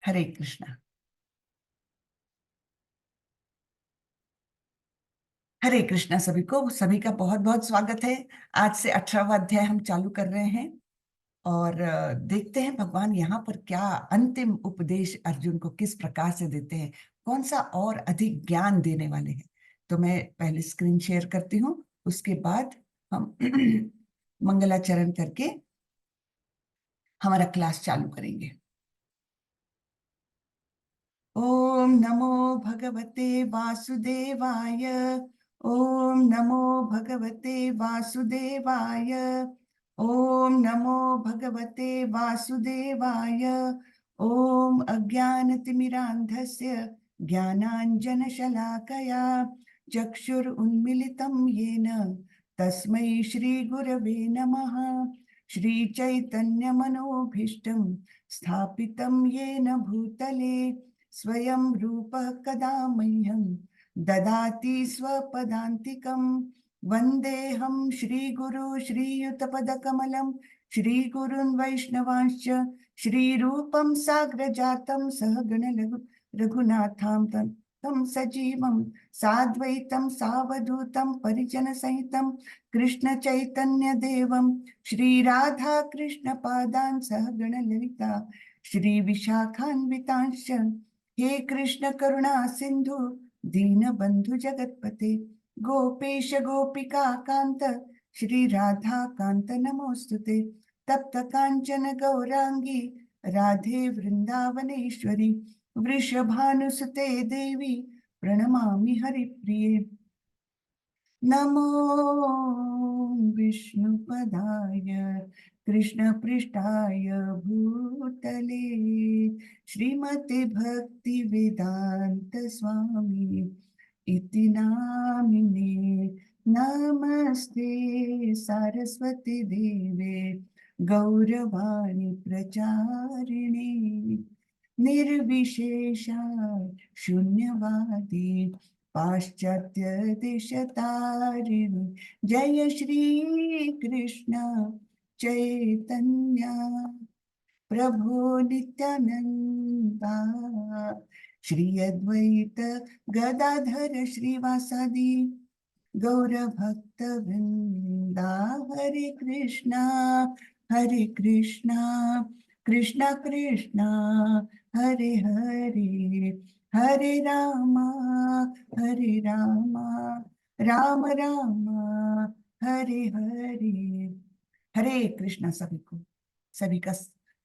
हरे कृष्णा। हरे कृष्णा सभी को, सभी का बहुत बहुत स्वागत है। आज से 18वां अध्याय हम चालू कर रहे हैं और देखते हैं भगवान यहाँ पर क्या अंतिम उपदेश अर्जुन को किस प्रकार से देते हैं, कौन सा और अधिक ज्ञान देने वाले हैं। तो मैं पहले स्क्रीन शेयर करती हूँ, उसके बाद हम मंगलाचरण करके हमारा क्लास चालू करेंगे। ओम नमो भगवते वासुदेवाय। ओम नमो भगवते वासुदेवाय। ओम नमो भगवते वासुदेवाय। ओम अज्ञानतिमिरान्धस्य ज्ञानाञ्जनशलाकया चक्षुरुन्मिलितं येन तस्मै श्रीगुरवे नमः। श्रीचैतन्यमनोभीष्टं स्थापितं येन भूतले स्वयं रूपः कदा मह्यं ददाति स्वपदान्तिकं। वन्देऽहं श्रीगुरु श्रीयुतपदकमलं श्रीगुरुन् वैष्णवांश्च श्रीरूपं साग्रजातं सहगण रघुनाथां तं सजीवं साद्वैतं सावधूतं परिजनसहितं कृष्ण चैतन्य देवं श्रीराधा कृष्ण पादान् सहगण ललिता श्री विशाखान्वितांश्च। हे कृष्ण करुणा सिंधु दीनबंधु जगतपते गोपेश गोपिका कांत श्री राधा कांत नमोस्तुते। तप्त कांचन गौरांगी राधे वृंदावनेश्वरी वृषभानुसुते देवी प्रणमामि हरिप्रिये। नमो विष्णुपदाय कृष्णपृष्ठाय भूतले श्रीमते भक्ति वेदांत स्वामी इति नामिने। नमस्ते सारस्वती देवे गौरवाणी प्रचारिणे निर्विशेषा शून्यवादी पाश्चात्य देशतारिणी। जय श्री कृष्ण चैतन्य प्रभु नित्यानंदा श्री अद्वैत गदाधर श्रीवासादि गौर भक्त वृंदा। हरे कृष्णा कृष्णा कृष्णा हरे हरे हरे रामा राम राम हरे हरे। हरे कृष्णा सभी को, सभी का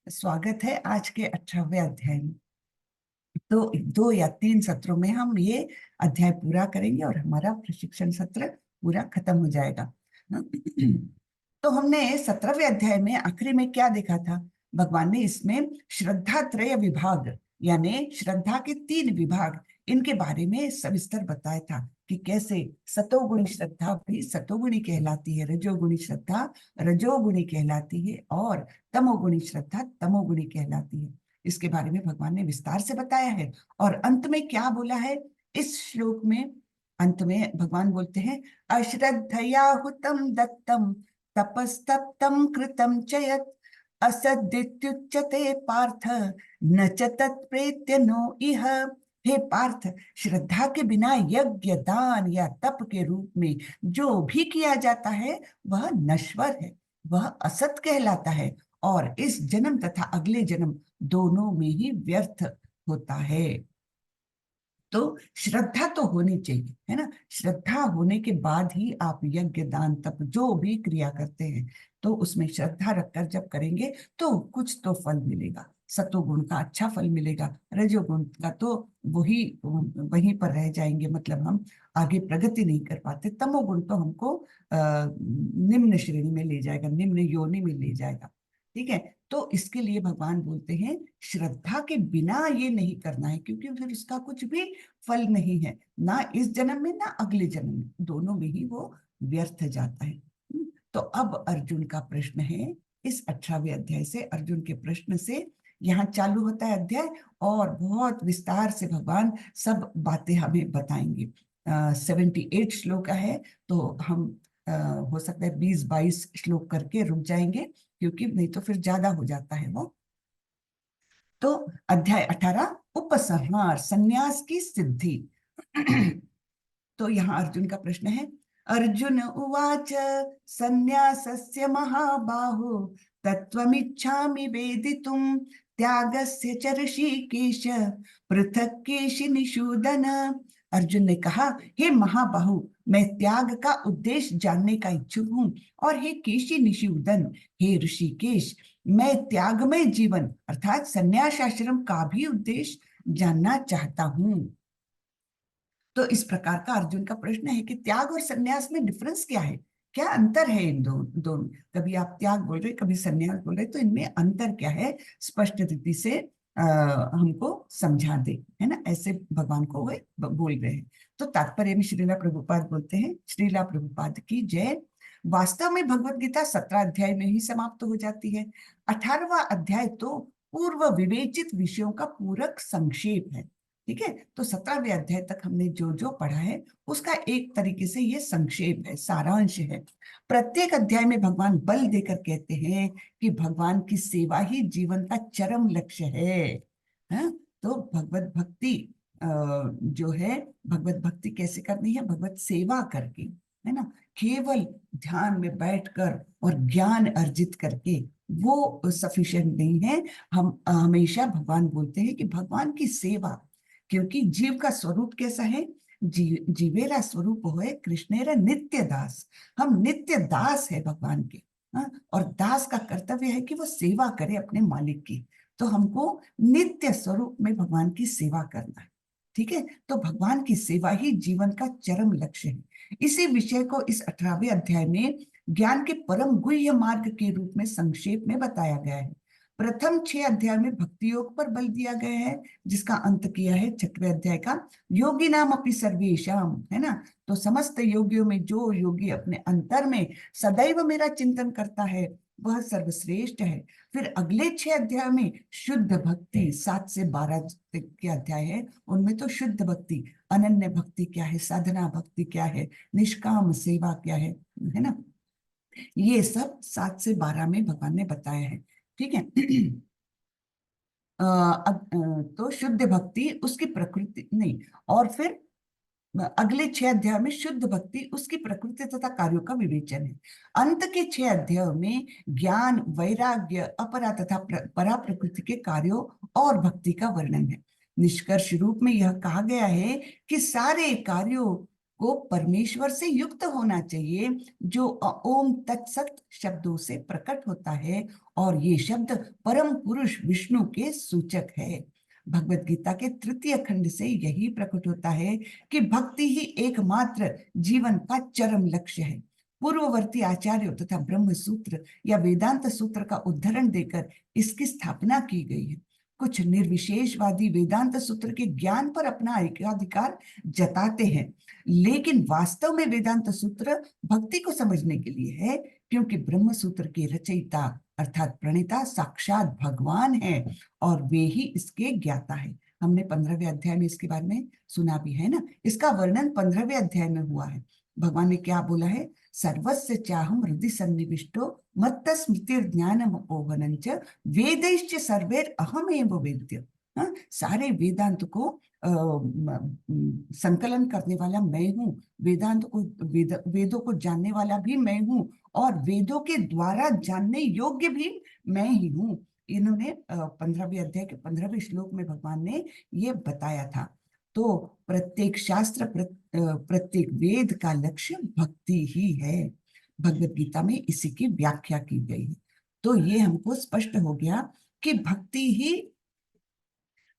स्वागत है आज के 18वें अध्याय में। तो 2 या 3 सत्रों में हम ये अध्याय पूरा करेंगे और हमारा प्रशिक्षण सत्र पूरा खत्म हो जाएगा। तो हमने 17वें अध्याय में आखिरी में क्या देखा था? भगवान ने इसमें श्रद्धा त्रय विभाग यानी श्रद्धा के 3 विभाग, इनके बारे में सविस्तर बताया था कि कैसे सतोगुणी श्रद्धा भी सतोगुणी कहलाती है, रजोगुणी श्रद्धा रजोगुणी कहलाती है और तमोगुणी श्रद्धा तमोगुणी कहलाती है। इसके बारे में भगवान ने विस्तार से बताया है। और अंत में क्या बोला है इस श्लोक में? अंत में भगवान बोलते हैं, अश्रद्धया हुतम दत्तम तपस्तप्तम कृतम च यत् असद्दित्युच्यते पार्थ न च तत्प्रेत्य नो इह। हे पार्थ, श्रद्धा के बिना यज्ञ दान या तप के रूप में जो भी किया जाता है वह नश्वर है, वह असत कहलाता है और इस जन्म तथा अगले जन्म दोनों में ही व्यर्थ होता है। तो श्रद्धा तो होनी चाहिए, है ना? श्रद्धा होने के बाद ही आप यज्ञ दान तप जो भी क्रिया करते हैं तो उसमें श्रद्धा रखकर जब करेंगे तो कुछ तो फल मिलेगा। सतोगुण का अच्छा फल मिलेगा, रजोगुण का तो वही वहीं पर रह जाएंगे, मतलब हम आगे प्रगति नहीं कर पाते। तमोगुण तो हमको निम्न श्रेणी में ले जाएगा, निम्न योनि में ले जाएगा। ठीक है, तो इसके लिए भगवान बोलते हैं श्रद्धा के बिना ये नहीं करना है, क्योंकि फिर उसका कुछ भी फल नहीं है, ना इस जन्म में ना अगले जन्म में, दोनों में ही वो व्यर्थ जाता है। तो अब अर्जुन का प्रश्न है, इस 18वें अध्याय से अर्जुन के प्रश्न से यहाँ चालू होता है अध्याय और बहुत विस्तार से भगवान सब बातें हमें बताएंगे। 78 श्लोक का है तो हम हो सकता है 20-22 श्लोक करके रुक जाएंगे, क्योंकि नहीं तो फिर ज्यादा हो जाता है वो। तो अध्याय 18 उपसंहार, संन्यास की सिद्धि। तो यहाँ अर्जुन का प्रश्न है, अर्जुन उवाच संन्यासस्य महाबाहो तत्त्वमिच्छामि वेदितुम् त्यागस्य च ऋषिकेश पृथक् केशि निषूदन। अर्जुन ने कहा, हे महाबाहु, मैं त्याग का उद्देश्य जानने का इच्छुक हूँ, और हे केशि निषूदन, हे ऋषिकेश, मैं त्यागमय जीवन अर्थात संन्यास आश्रम का भी उद्देश्य जानना चाहता हूँ। तो इस प्रकार का अर्जुन का प्रश्न है कि त्याग और संन्यास में डिफरेंस क्या है, क्या अंतर है इन दोनों। कभी आप त्याग बोल रहे, कभी संन्यास बोल रहे, तो इनमें अंतर क्या है, स्पष्ट रीति से हमको समझा दे, है ना, ऐसे भगवान को वे बोल रहे हैं। तो तात्पर्य में श्रीला प्रभुपाद बोलते हैं, श्रीला प्रभुपाद की जय। वास्तव में भगवत गीता 17 अध्याय में ही समाप्त हो जाती है। 18वां अध्याय तो पूर्व विवेचित विषयों का पूरक संक्षेप है। ठीक है, तो 17वें अध्याय तक हमने जो जो पढ़ा है उसका एक तरीके से ये संक्षेप है, सारांश है। प्रत्येक अध्याय में भगवान बल देकर कहते हैं कि भगवान की सेवा ही जीवन का चरम लक्ष्य है। तो भगवत भक्ति जो है, भगवत भक्ति कैसे करनी है, भगवत सेवा करके, है ना, केवल ध्यान में बैठकर और ज्ञान अर्जित करके वो सफिशिएंट नहीं है। हम हमेशा भगवान बोलते हैं कि भगवान की सेवा, क्योंकि जीव का स्वरूप कैसा है, जीवेरा स्वरूप होए कृष्णेरा नित्य दास। हम नित्य दास है भगवान के। और दास का कर्तव्य है कि वो सेवा करे अपने मालिक की। तो हमको नित्य स्वरूप में भगवान की सेवा करना है। ठीक है, तो भगवान की सेवा ही जीवन का चरम लक्ष्य है। इसी विषय को इस 18वें अध्याय में ज्ञान के परम गुह्य मार्ग के रूप में संक्षेप में बताया गया है। प्रथम 6 अध्याय में भक्ति योग पर बल दिया गया है, जिसका अंत किया है 6वें अध्याय का योगी नाम अपनी सर्वेशम, है ना। तो समस्त योगियों में जो योगी अपने अंतर में सदैव मेरा चिंतन करता है वह सर्वश्रेष्ठ है। फिर अगले 6 अध्याय में शुद्ध भक्ति, 7 से 12 के अध्याय है, उनमें तो शुद्ध भक्ति, अनन्य भक्ति क्या है, साधना भक्ति क्या है, निष्काम सेवा क्या है ना, ये सब 7 से 12 में भगवान ने बताया है। ठीक है। तो शुद्ध भक्ति उसकी प्रकृति नहीं, और फिर अगले 6 अध्याय में शुद्ध भक्ति उसकी प्रकृति तथा कार्यों का विवेचन है। अंत के 6 अध्यायों में ज्ञान, वैराग्य, अपरा तथा परा प्रकृति के कार्यों और भक्ति का वर्णन है। निष्कर्ष रूप में यह कहा गया है कि सारे कार्यों को परमेश्वर से युक्त होना चाहिए, जो ओम तत्सत शब्दों से प्रकट होता है, और ये शब्द परम पुरुष विष्णु के सूचक है। भगवत गीता के 3य खंड से यही प्रकट होता है कि भक्ति ही एकमात्र जीवन का चरम लक्ष्य है। पूर्ववर्ती आचार्यों तथा ब्रह्म सूत्र या वेदांत सूत्र का उद्धरण देकर इसकी स्थापना की गई है। कुछ निर्विशेषवादी वेदांत सूत्र के ज्ञान पर अपना एकाधिकार जताते हैं, लेकिन वास्तव में वेदांत सूत्र भक्ति को समझने के लिए है, क्योंकि ब्रह्म सूत्र के रचयिता अर्थात प्रणेता साक्षात भगवान है, और वे ही इसके ज्ञाता है। हमने 15वें अध्याय में इसके बारे में सुना भी है ना, इसका वर्णन 15वें अध्याय में हुआ है। भगवान ने क्या बोला है, सर्वस्य चाहम हृदि सन्निविष्टो मत्त स्मृतिर्ज्ञानम अपोहनञ्च वेदैश्च सर्वैर अहमेव वेद्य। सारे वेदांत को संकलन करने वाला मैं हूँ, वेदांत को वेदों को जानने वाला भी मैं हूँ, और वेदों के द्वारा जानने योग्य भी मैं ही हूँ। इन्होंने 15वें अध्याय के 15वें श्लोक में भगवान ने ये बताया था। तो प्रत्येक शास्त्र, प्रत्येक वेद का लक्ष्य भक्ति ही है। भगवत गीता में इसी की व्याख्या की गई है। तो ये हमको स्पष्ट हो गया कि भक्ति ही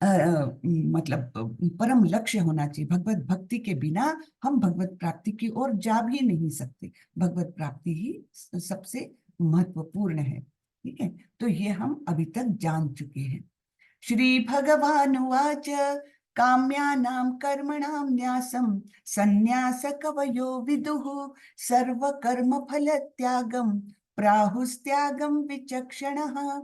मतलब परम लक्ष्य होना चाहिए। भगवत भक्ति के बिना हम भगवत प्राप्ति की ओर जा भी नहीं सकते। भगवत प्राप्ति ही सबसे महत्वपूर्ण है। ठीक है, तो ये हम अभी तक जान चुके हैं। श्री भगवानुवाच काम्यानां कर्मणां न्यासं संन्यास कवयो विदुः सर्वकर्म फल त्यागं प्राहुस्त्यागं विचक्षणः।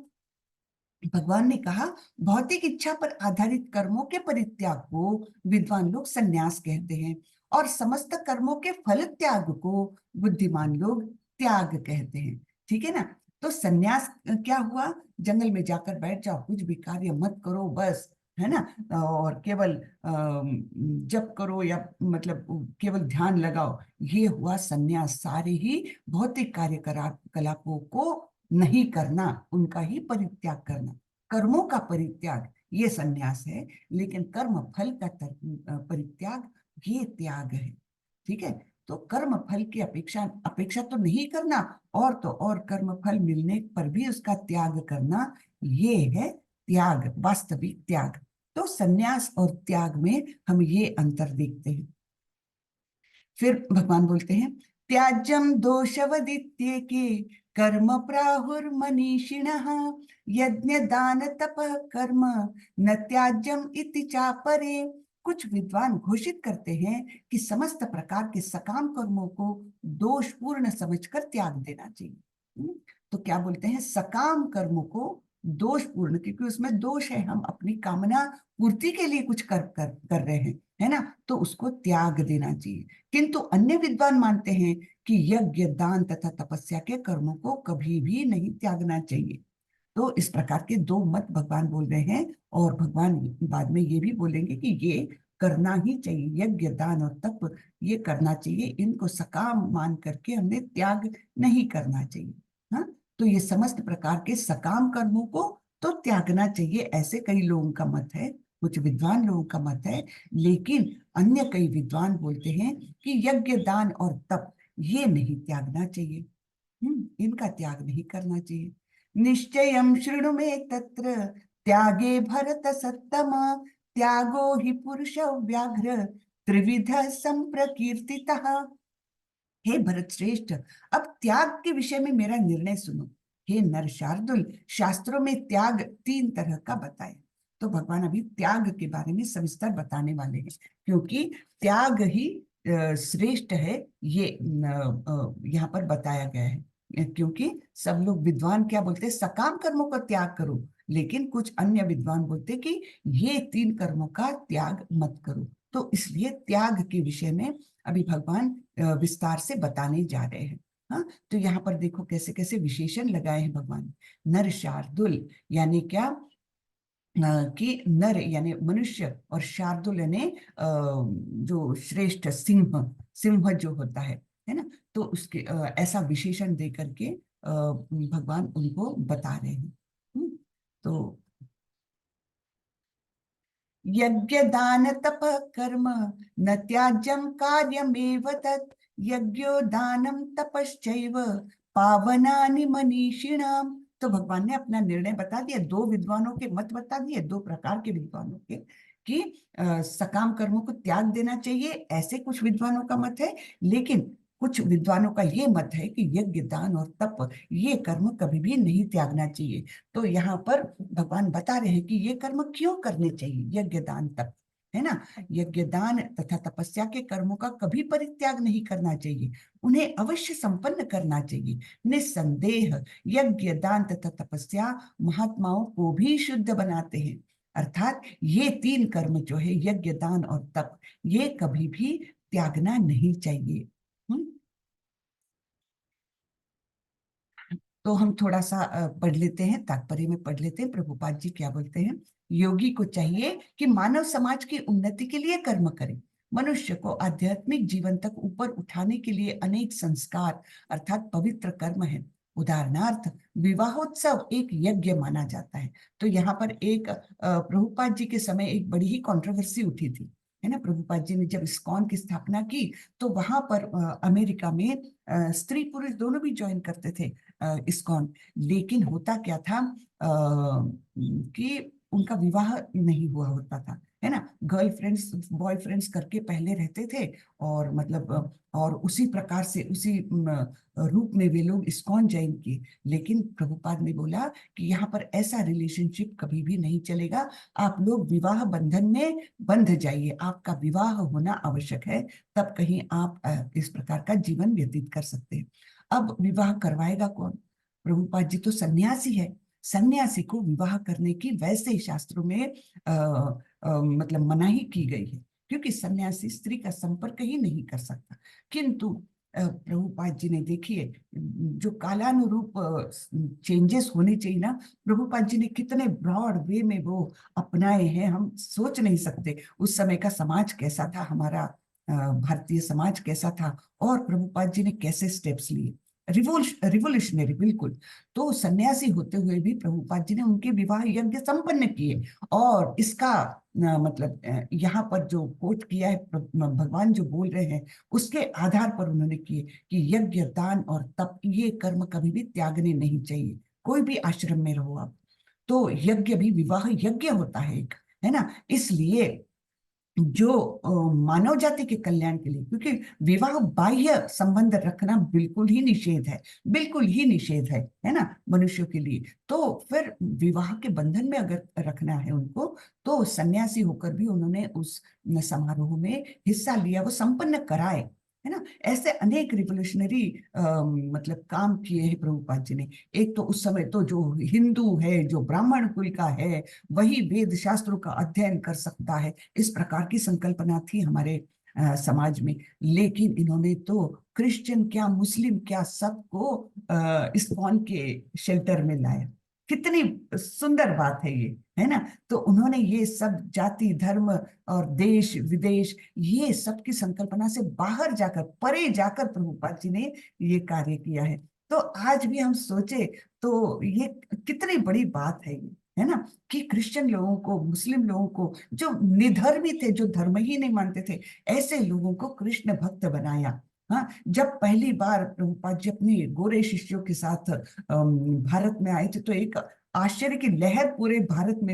भगवान ने कहा, भौतिक इच्छा पर आधारित कर्मों के परित्याग को विद्वान लोग संन्यास कहते हैं, और समस्त कर्मों के फल त्याग को बुद्धिमान लोग त्याग कहते हैं। ठीक है ना। तो संन्यास क्या हुआ, जंगल में जाकर बैठ जाओ, कुछ भी कार्य मत करो बस, है ना, और केवल जप करो या मतलब केवल ध्यान लगाओ, ये हुआ संन्यास। सारे ही भौतिक कार्यकलापों को नहीं करना, उनका ही परित्याग करना, कर्मों का परित्याग, ये संन्यास है। लेकिन कर्म फल का परित्याग, ये त्याग है। ठीक है, तो कर्म फल की अपेक्षा अपेक्षा तो नहीं करना, और तो और कर्म फल मिलने पर भी उसका त्याग करना, ये है त्याग, वास्तविक त्याग। तो संन्यास और त्याग में हम ये अंतर देखते हैं। फिर भगवान बोलते हैं, त्याज्यम दोषवदित्ये के कर्म प्राहुर्मनीषिणः यज्ञ दान तप कर्म न त्याज्यम इति चापरे। कुछ विद्वान घोषित करते हैं कि समस्त प्रकार के सकाम कर्मों को दोषपूर्ण समझकर त्याग देना चाहिए। तो क्या बोलते हैं, सकाम कर्मों को दोषपूर्ण, क्योंकि उसमें दोष है, हम अपनी कामना पूर्ति के लिए कुछ कर रहे हैं, है ना, तो उसको त्याग देना चाहिए। किंतु अन्य विद्वान मानते हैं कि यज्ञ दान तथा तपस्या के कर्मों को कभी भी नहीं त्यागना चाहिए। तो इस प्रकार के दो मत भगवान बोल रहे हैं, और भगवान बाद में ये भी बोलेंगे कि ये करना ही चाहिए, यज्ञ दान और तप ये करना चाहिए, इनको सकाम मान करके हमने त्याग नहीं करना चाहिए। हाँ, तो ये समस्त प्रकार के सकाम कर्मों को तो त्यागना चाहिए, ऐसे कई लोगों का मत है, कुछ विद्वान लोगों का मत है। लेकिन अन्य कई विद्वान बोलते हैं कि यज्ञ दान और तप ये नहीं त्यागना चाहिए, इनका त्याग नहीं करना चाहिए। निश्चयं शृणु मे तत्र त्यागे भरत सत्तम त्यागो हि पुरुष व्याघ्र त्रिविध संप्रकीर्तितः। हे भरत श्रेष्ठ, अब त्याग के विषय में मेरा निर्णय सुनो। हे नर शार्दुल, शास्त्रों में त्याग तीन तरह का बताया। तो भगवान अभी त्याग के बारे में सविस्तर बताने वाले हैं, क्योंकि त्याग ही श्रेष्ठ है, ये यहाँ पर बताया गया है। क्योंकि सब लोग विद्वान क्या बोलते हैं, सकाम कर्मों का त्याग करो, लेकिन कुछ अन्य विद्वान बोलते कि ये तीन कर्मों का त्याग मत करो। तो इसलिए त्याग के विषय में अभी भगवान विस्तार से बताने जा रहे हैं। हाँ, तो यहाँ पर देखो कैसे कैसे विशेषण लगाए हैं भगवान। नर शार्दुल यानी क्या, कि नर यानी मनुष्य, और शार्दुल यानी जो श्रेष्ठ सिंह, सिंह जो होता है ना, तो उसके ऐसा विशेषण दे करके भगवान उनको बता रहे हैं। तो यज्ञ दान तप कर्म न त्याज्यम कार्यमेव तत् यज्ञो दानम तपश्चैव पावनानि मनीषिणाम। तो भगवान ने अपना निर्णय बता दिया, दो विद्वानों के मत बता दिए, दो प्रकार के विद्वानों के, कि सकाम कर्मों को त्याग देना चाहिए, ऐसे कुछ विद्वानों का मत है। लेकिन कुछ विद्वानों का ये मत है कि यज्ञ दान और तप ये कर्म कभी भी नहीं त्यागना चाहिए। तो यहाँ पर भगवान बता रहे हैं कि ये कर्म क्यों करने चाहिए, यज्ञ दान तप, है ना। यज्ञ दान तथा तपस्या के कर्मों का कभी परित्याग नहीं करना चाहिए, उन्हें अवश्य संपन्न करना चाहिए। निस्संदेह यज्ञ दान तथा तपस्या महात्माओं को भी शुद्ध बनाते हैं। अर्थात ये तीन कर्म जो है, यज्ञ दान और तप, ये कभी भी त्यागना नहीं चाहिए। हम्म तो हम थोड़ा सा पढ़ लेते हैं, तात्पर्य में पढ़ लेते हैं प्रभुपाद जी क्या बोलते हैं। योगी को चाहिए कि मानव समाज की उन्नति के लिए कर्म करे। मनुष्य को आध्यात्मिक जीवन तक ऊपर उठाने के लिए अनेक संस्कार अर्थात पवित्र कर्म है। उदाहरणार्थ विवाहोत्सव एक यज्ञ माना जाता है। तो यहाँ पर एक प्रभुपाद जी के समय एक बड़ी ही कंट्रोवर्सी उठी थी, है ना। प्रभुपाद जी ने जब इस्कॉन की स्थापना की, तो वहां पर अमेरिका में स्त्री पुरुष दोनों भी ज्वाइन करते थे इस्कॉन। लेकिन होता क्या था कि उनका विवाह नहीं हुआ होता था, है ना। गर्लफ्रेंड्स बॉयफ्रेंड्स करके पहले रहते थे, और मतलब और उसी प्रकार से उसी रूप में वे लोग इस्कॉन ज्वाइन किए। लेकिन प्रभुपाद ने बोला कि यहाँ पर ऐसा रिलेशनशिप कभी भी नहीं चलेगा, आप लोग विवाह बंधन में बंध जाइए, आपका विवाह होना आवश्यक है, तब कहीं आप इस प्रकार का जीवन व्यतीत कर सकते हैं। अब विवाह करवाएगा कौन, प्रभुपाद जी तो सन्यासी है, सन्यासी को विवाह करने की वैसे ही शास्त्रों में मतलब मनाही की गई है, क्योंकि सन्यासी स्त्री का संपर्क ही नहीं कर सकता। किंतु प्रभुपाद जी ने, देखिए जो कालानुरूप चेंजेस होने चाहिए ना, प्रभुपाद जी ने कितने ब्रॉड वे में वो अपनाए हैं, हम सोच नहीं सकते उस समय का समाज कैसा था, हमारा भारतीय समाज कैसा था, और प्रभुपाद जी ने कैसे स्टेप्स लिए, रिवोल्यूशनरी बिल्कुल। तो सन्यासी होते हुए भी प्रभुपाद जी ने उनके विवाह यज्ञ संपन्न किए, और इसका मतलब यहाँ पर जो कोट किया है, भगवान जो बोल रहे हैं उसके आधार पर उन्होंने किए कि यज्ञ, दान और तप, ये कर्म कभी भी त्यागने नहीं चाहिए, कोई भी आश्रम में रहो आप। तो यज्ञ भी विवाह यज्ञ होता है एक, है ना। इसलिए जो मानव जाति के कल्याण के लिए, क्योंकि विवाह बाह्य संबंध रखना बिल्कुल ही निषेध है, बिल्कुल ही निषेध है ना, मनुष्यों के लिए। तो फिर विवाह के बंधन में अगर रखना है उनको, तो सन्यासी होकर भी उन्होंने उस समारोह में हिस्सा लिया, वो संपन्न कराए, है ना। ऐसे अनेक रिवोल्यूशनरी मतलब काम किए हैं प्रभुपाद जी ने। एक तो उस समय तो जो हिंदू है, जो ब्राह्मण कुल का है, वही वेद शास्त्रों का अध्ययन कर सकता है, इस प्रकार की संकल्पना थी हमारे समाज में। लेकिन इन्होंने तो क्रिश्चियन क्या, मुस्लिम क्या, सबको इस्कॉन के शेल्टर में लाया। कितनी सुंदर बात है ये, है ना। तो उन्होंने ये सब जाति धर्म और देश विदेश, ये सब की संकल्पना से बाहर जाकर, परे जाकर प्रभुपाद जी ने ये कार्य किया है। तो आज भी हम सोचे तो ये कितनी बड़ी बात है ना, कि क्रिश्चियन लोगों को, मुस्लिम लोगों को, जो निधर्मी थे, जो धर्म ही नहीं मानते थे, ऐसे लोगों को कृष्ण भक्त बनाया। हाँ, जब पहली बार प्रभुपाद जी अपने गोरे शिष्यों के साथ भारत में आए थे, तो एक आश्चर्य की लहर पूरे भारत में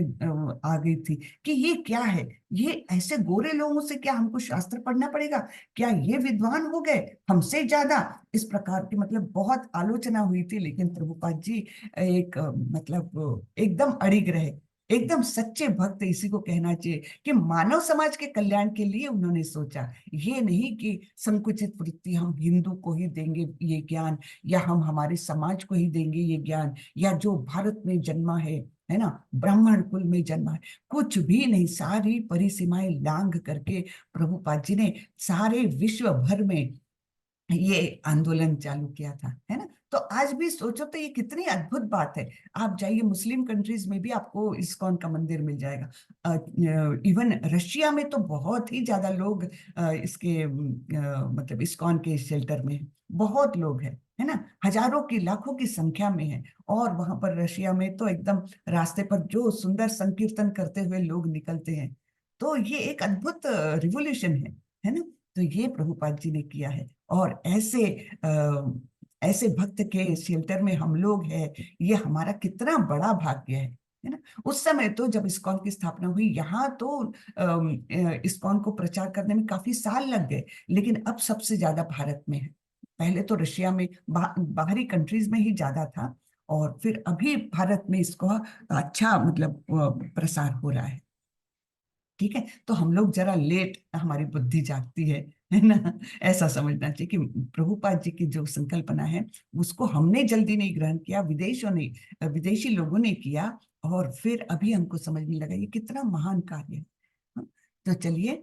आ गई थी कि ये क्या है, ये ऐसे गोरे लोगों से क्या हमको शास्त्र पढ़ना पड़ेगा, क्या ये विद्वान हो गए हमसे ज्यादा, इस प्रकार की मतलब बहुत आलोचना हुई थी। लेकिन प्रभुपाद जी एक मतलब एकदम अड़िग रहे, एकदम सच्चे भक्त, इसी को कहना चाहिए कि मानव समाज के कल्याण के लिए उन्होंने सोचा। ये नहीं कि संकुचित वृत्ति, हम हिंदू को ही देंगे ये ज्ञान, या हम हमारे समाज को ही देंगे ये ज्ञान, या जो भारत में जन्मा है ना, ब्राह्मण कुल में जन्मा है, कुछ भी नहीं। सारी परिसीमाएं लांघ करके प्रभुपाद जी ने सारे विश्व भर में ये आंदोलन चालू किया था, है ना। तो आज भी सोचो तो ये कितनी अद्भुत बात है। आप जाइए मुस्लिम कंट्रीज में भी आपको इस्कॉन का मंदिर मिल जाएगा। इवन रशिया में तो बहुत ही ज्यादा लोग इसके मतलब इस्कॉन के शेल्टर में हैं। बहुत लोग हैं, है ना, हजारों की लाखों की संख्या में है। और वहां पर रशिया में तो एकदम रास्ते पर जो सुंदर संकीर्तन करते हुए लोग निकलते हैं। तो ये एक अद्भुत रिवोल्यूशन है ना। तो ये प्रभुपाद जी ने किया है। और ऐसे ऐसे भक्त के शेल्टर में हम लोग हैं, ये हमारा कितना बड़ा भाग्य है ना। उस समय तो जब इस्कॉन की स्थापना हुई, यहाँ तो इस्कॉन को प्रचार करने में काफी साल लग गए, लेकिन अब सबसे ज्यादा भारत में है। पहले तो रशिया में, बाहरी कंट्रीज में ही ज्यादा था, और फिर अभी भारत में इसको अच्छा मतलब प्रसार हो रहा है। ठीक है, तो हम लोग जरा लेट हमारी बुद्धि जागती है ना। ऐसा समझना चाहिए कि प्रभुपाद जी की जो संकल्पना है, उसको हमने जल्दी नहीं ग्रहण किया, विदेशों ने, विदेशी लोगों ने किया, और फिर अभी हमको समझने लगा ये कितना महान कार्य है। हाँ, तो चलिए,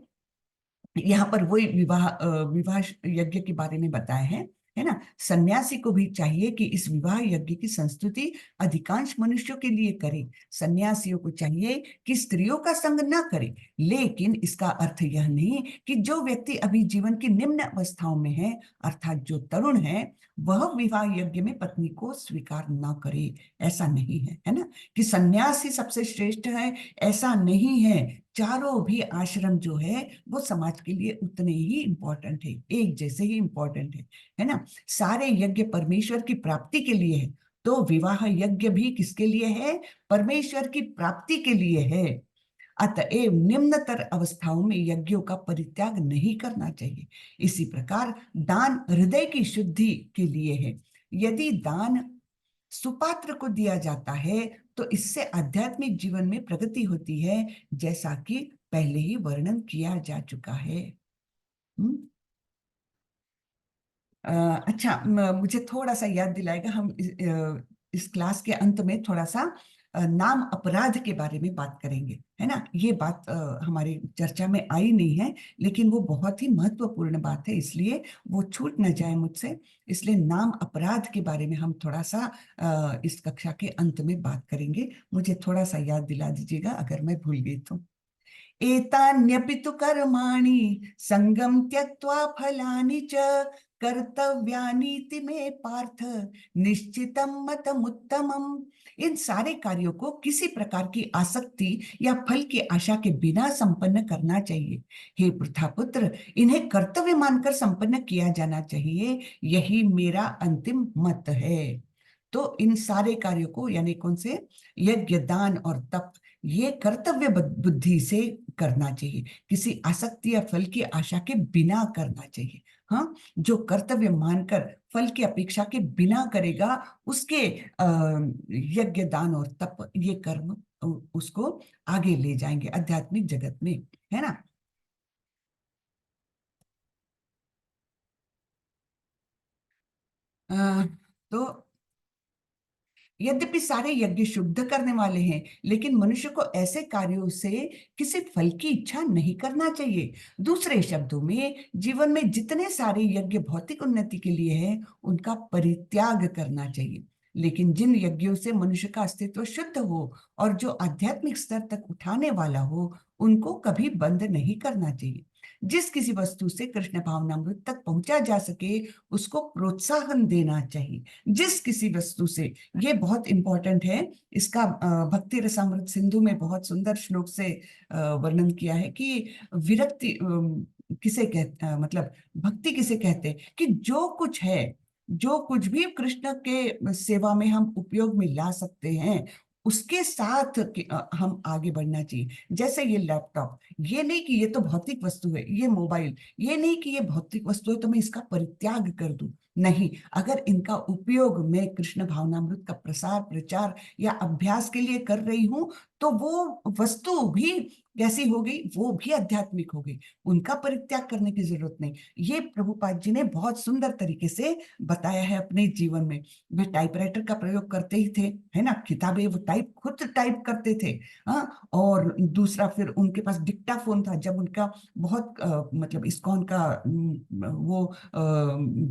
यहाँ पर वही विवाह यज्ञ के बारे में बताया है ना। सन्यासी को भी चाहिए कि इस विवाह यज्ञ की संस्तुति अधिकांश मनुष्यों के लिए करे। सन्यासियों को चाहिए कि स्त्रियों का संग न करे, लेकिन इसका अर्थ यह नहीं कि जो व्यक्ति अभी जीवन की निम्न अवस्थाओं में है, अर्थात जो तरुण है, वह विवाह यज्ञ में पत्नी को स्वीकार न करे। ऐसा नहीं है ना, कि सन्यास ही सबसे श्रेष्ठ है, ऐसा नहीं है। चारों भी आश्रम जो है वो समाज के लिए उतने ही इंपॉर्टेंट है, एक जैसे ही इंपॉर्टेंट है ना। सारे यज्ञ परमेश्वर की प्राप्ति के लिए है, तो विवाह यज्ञ भी किसके लिए है? परमेश्वर की प्राप्ति के लिए है। अतएव निम्नतर अवस्थाओं में यज्ञों का परित्याग नहीं करना चाहिए। इसी प्रकार दान हृदय की शुद्धि के लिए है। यदि दान सुपात्र को दिया जाता है, तो इससे आध्यात्मिक जीवन में प्रगति होती है, जैसा कि पहले ही वर्णन किया जा चुका है। हम्म? अ, अच्छा, मुझे थोड़ा सा याद दिलाएगा, हम इस क्लास के अंत में थोड़ा सा नाम अपराध के बारे में बात करेंगे, है ना। ये बात हमारी चर्चा में आई नहीं है, लेकिन वो बहुत ही महत्वपूर्ण बात है, इसलिए वो छूट न जाए मुझसे। इसलिए नाम अपराध के बारे में हम थोड़ा सा इस कक्षा के अंत में बात करेंगे। मुझे थोड़ा सा याद दिला दीजिएगा अगर मैं भूल गई तो। एतान्यपि तु कर्माणि संगम त्यक्त्वा फलानि च कर्तव्यानीति में पार्थ निश्चितम मतमुत्तमम। इन सारे कार्यों को किसी प्रकार की आसक्ति या फल की आशा के बिना संपन्न करना चाहिए। हे प्रथापुत्र, इन्हें कर्तव्य मानकर संपन्न किया जाना चाहिए, यही मेरा अंतिम मत है। तो इन सारे कार्यों को, यानी कौन से, यज्ञ, दान और तप, ये कर्तव्य बुद्धि से करना चाहिए, किसी आसक्ति या फल की आशा के बिना करना चाहिए। हाँ, जो कर्तव्य मानकर फल की अपेक्षा के बिना करेगा, उसके यज्ञ, दान और तप, ये कर्म उसको आगे ले जाएंगे आध्यात्मिक जगत में, है ना। अ, तो यद्यपि सारे यज्ञ शुद्ध करने वाले हैं, लेकिन मनुष्य को ऐसे कार्यों से किसी फल की इच्छा नहीं करना चाहिए। दूसरे शब्दों में, जीवन में जितने सारे यज्ञ भौतिक उन्नति के लिए हैं, उनका परित्याग करना चाहिए। लेकिन जिन यज्ञों से मनुष्य का अस्तित्व शुद्ध हो और जो आध्यात्मिक स्तर तक उठाने वाला हो, उनको कभी बंद नहीं करना चाहिए। जिस किसी वस्तु से कृष्ण भावनामृत तक पहुंचा जा सके, उसको प्रोत्साहन देना चाहिए। जिस किसी वस्तु से, ये बहुत इंपॉर्टेंट है। इसका भक्ति रसामृत सिंधु में बहुत सुंदर श्लोक से वर्णन किया है कि विरक्ति किसे कहते, मतलब भक्ति किसे कहते हैं, कि जो कुछ है, जो कुछ भी कृष्ण के सेवा में हम उपयोग में ला सकते हैं, उसके साथ हम आगे बढ़ना चाहिए। जैसे ये लैपटॉप, ये नहीं कि ये तो भौतिक वस्तु है, ये मोबाइल, ये नहीं कि ये भौतिक वस्तु है तो मैं इसका परित्याग कर दूं। नहीं, अगर इनका उपयोग मैं कृष्ण भावनामृत का प्रसार, प्रचार या अभ्यास के लिए कर रही हूं, तो वो वस्तु भी कैसी हो गई, वो भी आध्यात्मिक हो गई। उनका परित्याग करने की जरूरत नहीं। ये प्रभुपाद जी ने बहुत सुंदर तरीके से बताया है अपने जीवन में। वे टाइपराइटर का प्रयोग करते ही थे, है ना, किताबें वो खुद टाइप करते थे। हाँ, और दूसरा फिर उनके पास डिक्टाफोन था। जब उनका बहुत मतलब इस्कॉन का वो